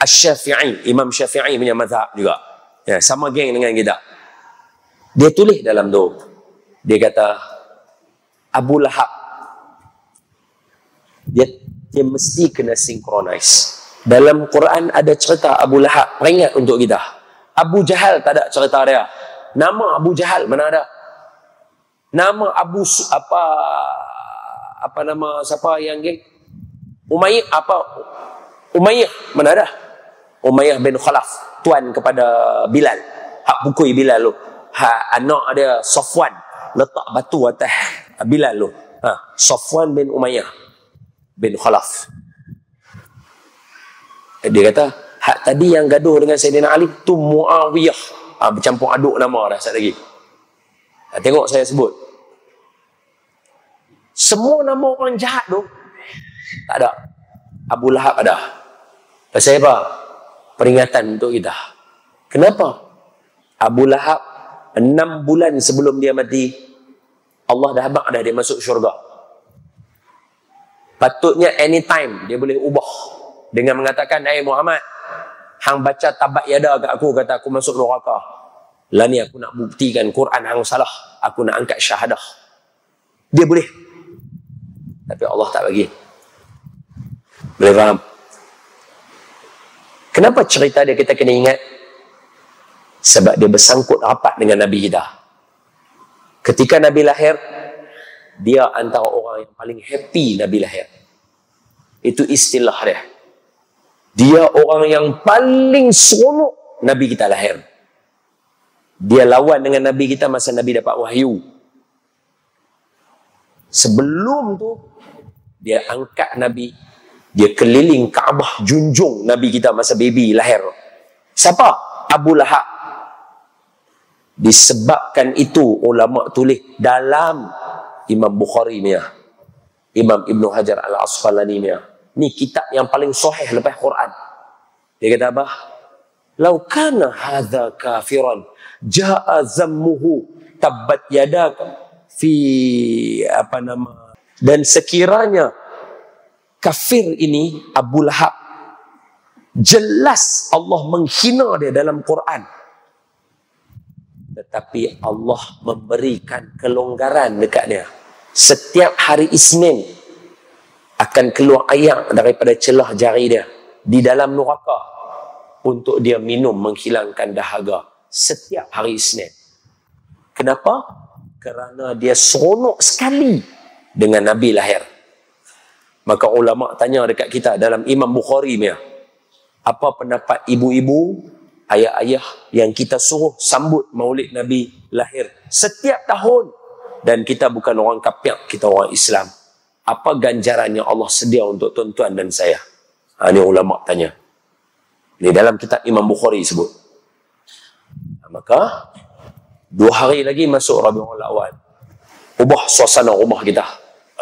Asy-Syafi'i. Imam Syafi'i punya mazhab juga. Ya, sama geng dengan kita. Dia tulis dalam tu. Dia kata Abu Lahab dia mesti kena synchronize. Dalam Quran ada cerita Abu Lahab, peringat untuk kita. Abu Jahal tak ada cerita dia. Nama Abu Jahal mana ada? Nama Abu apa nama siapa yang geng? Umayyah mana ada? Umayyah bin Khalaf, tuan kepada Bilal. Hak pukul Bilal lu. Hak anak dia Safwan letak batu atas Bilal lu. Safwan bin Umayyah bin Khalaf. Dia kata, hak tadi yang gaduh dengan Sayyidina Ali tu Muawiyah. Bercampur aduk nama dah sat lagi. Tengok saya sebut. Semua nama orang jahat tu tak ada. Abu Lahab ada. Pasal apa? Peringatan untuk kita. Kenapa? Abu Lahab 6 bulan sebelum dia mati, Allah dah habaq dah dia masuk syurga. Patutnya anytime dia boleh ubah dengan mengatakan, "Hai Muhammad, hang baca tabat yada kat aku, kata aku masuk neraka. Lah ni aku nak buktikan Quran hang salah. Aku nak angkat syahadah." Dia boleh. Tapi Allah tak bagi. Boleh faham? Kenapa cerita dia kita kena ingat? Sebab dia bersangkut rapat dengan Nabi kita. Ketika Nabi lahir, dia antara orang yang paling happy Nabi lahir. Itu istilah dia. Dia orang yang paling seronok Nabi kita lahir. Dia lawan dengan Nabi kita masa Nabi dapat wahyu. Sebelum tu, dia angkat Nabi. Dia keliling Kaabah junjung Nabi kita masa baby lahir. Siapa? Abu Lahab. Disebabkan itu ulama tulis dalam Imam Bukhari ni, Imam Ibnu Hajar Al-Asqalani ni. Ni kitab yang paling sahih lepas Quran. Dia kata apa? "Lau kana hadza kafiran jaa zammuhu tabbat yadaka fi apa nama." Dan sekiranya kafir ini Abu Lahab, jelas Allah menghina dia dalam Quran. Tetapi Allah memberikan kelonggaran dekat dia. Setiap hari Isnin akan keluar air daripada celah jari dia di dalam neraka untuk dia minum menghilangkan dahaga setiap hari Isnin. Kenapa? Kerana dia seronok sekali dengan Nabi lahir. Maka ulama tanya dekat kita dalam Imam Bukhari ni, apa pendapat ibu-ibu, ayah-ayah yang kita suruh sambut maulid Nabi lahir setiap tahun, dan kita bukan orang kafir, kita orang Islam. Apa ganjarannya Allah sedia untuk tuan-tuan dan saya? Ini ulama tanya. Ini dalam kitab Imam Bukhari sebut. Maka 2 hari lagi masuk Rabiul Awal. Ubah suasana rumah kita.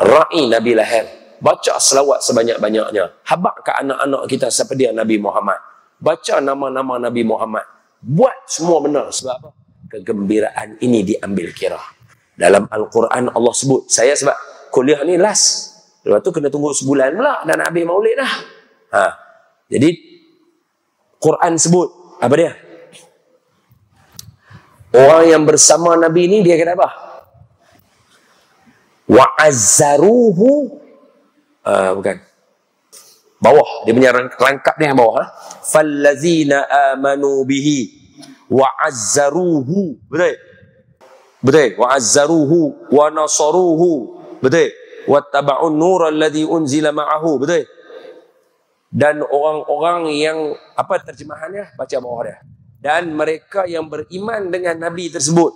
Ra'i Nabi lahir. Baca selawat sebanyak-banyaknya. Habaq ke anak-anak kita siapa dia Nabi Muhammad. Baca nama-nama Nabi Muhammad. Buat semua benar. Sebab apa? Kegembiraan ini diambil kira. Dalam Al-Quran Allah sebut. Saya sebab kuliah ni last. Lepas tu kena tunggu sebulan pula dan nak ambil maulid dah. Jadi Quran sebut apa dia? Orang yang bersama Nabi ni dia kata apa? Wa'azzaruhu. Bukan. Bawah. Dia punya rangkap dia yang bawah. Fallazina amanu bihi wa'azzaruhu. Betul? Betul? Wa'azzaruhu wa nasaruhu. Betul? Wattaba'un nur alladhi unzila ma'ahu. Betul? Dan orang-orang yang, apa terjemahannya? Baca bawah dia. Dan mereka yang beriman dengan Nabi tersebut.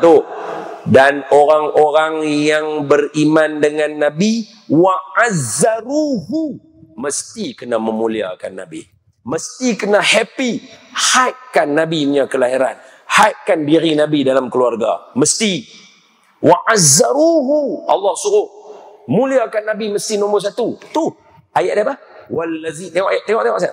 Tu. Dan orang-orang yang beriman dengan Nabi wa'azzaruhu, mesti kena memuliakan Nabi, Mesti kena happy. Haidkan Nabi punya kelahiran. Haidkan diri Nabi dalam keluarga. Mesti. Wa'azzaruhu. Allah suruh. Muliakan Nabi mesti nombor satu. Tu. Ayat dia apa?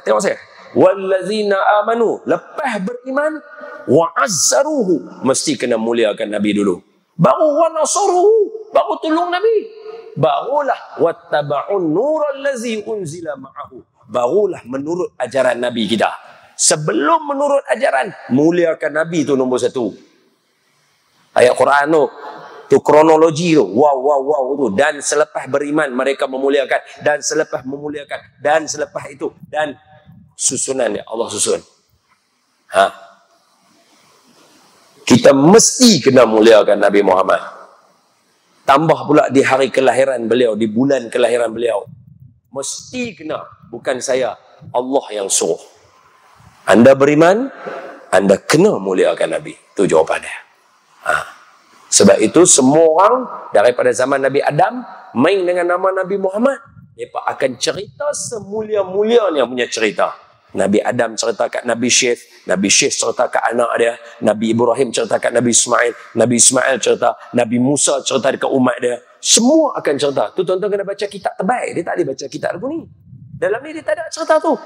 Tengok saya. Wallazina amanu. Lepas beriman. Wa'azzaruhu. Mesti kena muliakan Nabi dulu. Baru wa nasuruhu. Baru tolong Nabi. Barulah wattaba'un nural ladzi unzila ma'ahu. Barulah menurut ajaran Nabi kita. Sebelum menurut ajaran, muliakan Nabi tu nombor satu. Ayat Quran tu kronologi tu. Wow tu. Dan selepas beriman mereka memuliakan. Dan selepas memuliakan. Dan selepas itu. Dan susunan Allah susun. Kita mesti kena muliakan Nabi Muhammad. Tambah pula di hari kelahiran beliau, di bulan kelahiran beliau. Mesti kena. Bukan saya. Allah yang suruh. Anda beriman, Anda kena muliakan Nabi. Itu jawapan dia. Sebab itu semua orang daripada zaman Nabi Adam main dengan nama Nabi Muhammad. Mereka akan cerita semulia-mulianya punya cerita. Nabi Adam cerita kat Nabi Syekh, Nabi Syekh cerita kat anak dia, Nabi Ibrahim cerita kat Nabi Ismail, Nabi Ismail cerita, Nabi Musa cerita dekat umat dia. Semua akan cerita. Tu tuan-tuan kena baca kitab terbaik. Dia tak boleh baca kitab lagu ni. Dalam ni dia tak ada cerita tu.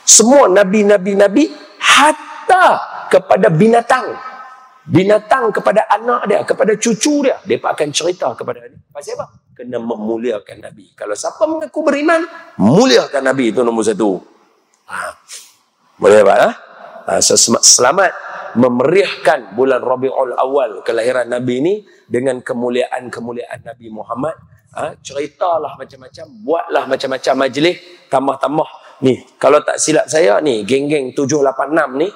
Semua Nabi, hatta kepada binatang. Binatang kepada anak dia, kepada cucu dia. Dia akan cerita kepada dia. Pasal apa? Kena memuliakan Nabi. Kalau siapa mengaku beriman, muliakan Nabi. Itu nombor satu. Boleh apa? Selamat memeriahkan bulan Rabiul Awal, kelahiran Nabi ini, dengan kemuliaan-kemuliaan Nabi Muhammad. Ceritalah macam-macam, buatlah macam-macam majlis, tambah-tambah. Ni, kalau tak silap saya ni, geng-geng 786 ni,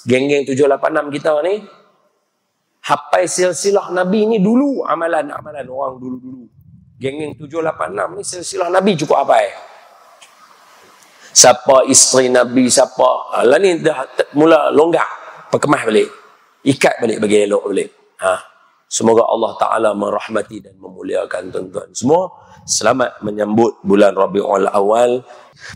geng-geng 786 kita ni, hafal silsilah Nabi ni dulu, amalan-amalan orang dulu-dulu. Geng-geng 786 ni silsilah Nabi cukup hafal. Siapa isteri Nabi, siapa. Lah ni dah mula longgak, perkemas balik. Ikat balik bagi elok balik. Semoga Allah Ta'ala merahmati dan memuliakan tuan-tuan semua. Selamat menyambut bulan Rabiul Awal.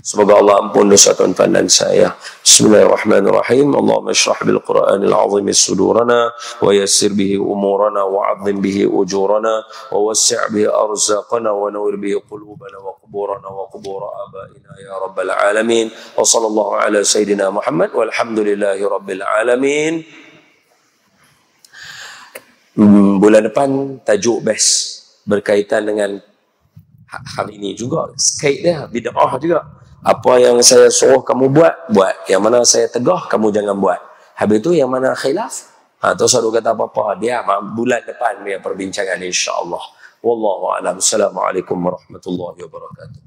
Semoga Allah ampun dosa tuan-tuan dan saya. Bismillahirrahmanirrahim. Allahumma syrah bil Qur'anil azim sudurana wa yassir bihi umurana wa 'azzim bihi ujurana wa wassi' bihi arzaqana wa nawwir bihi qulubana wa quburana wa qubur abaina ya rabbal alamin. Wa sallallahu ala sayidina Muhammad walhamdulillahi rabbil alamin. Bulan depan tajuk best berkaitan dengan hari ini juga. Sekait dia bid'ah juga. Apa yang saya suruh kamu buat, buat. Yang mana saya tegah, kamu jangan buat. Habis itu yang mana khilaf, terus ada kata apa-apa, dia bulan depan dia perbincangan insya-Allah. Wallahu a'lam. Assalamualaikum warahmatullahi wabarakatuh.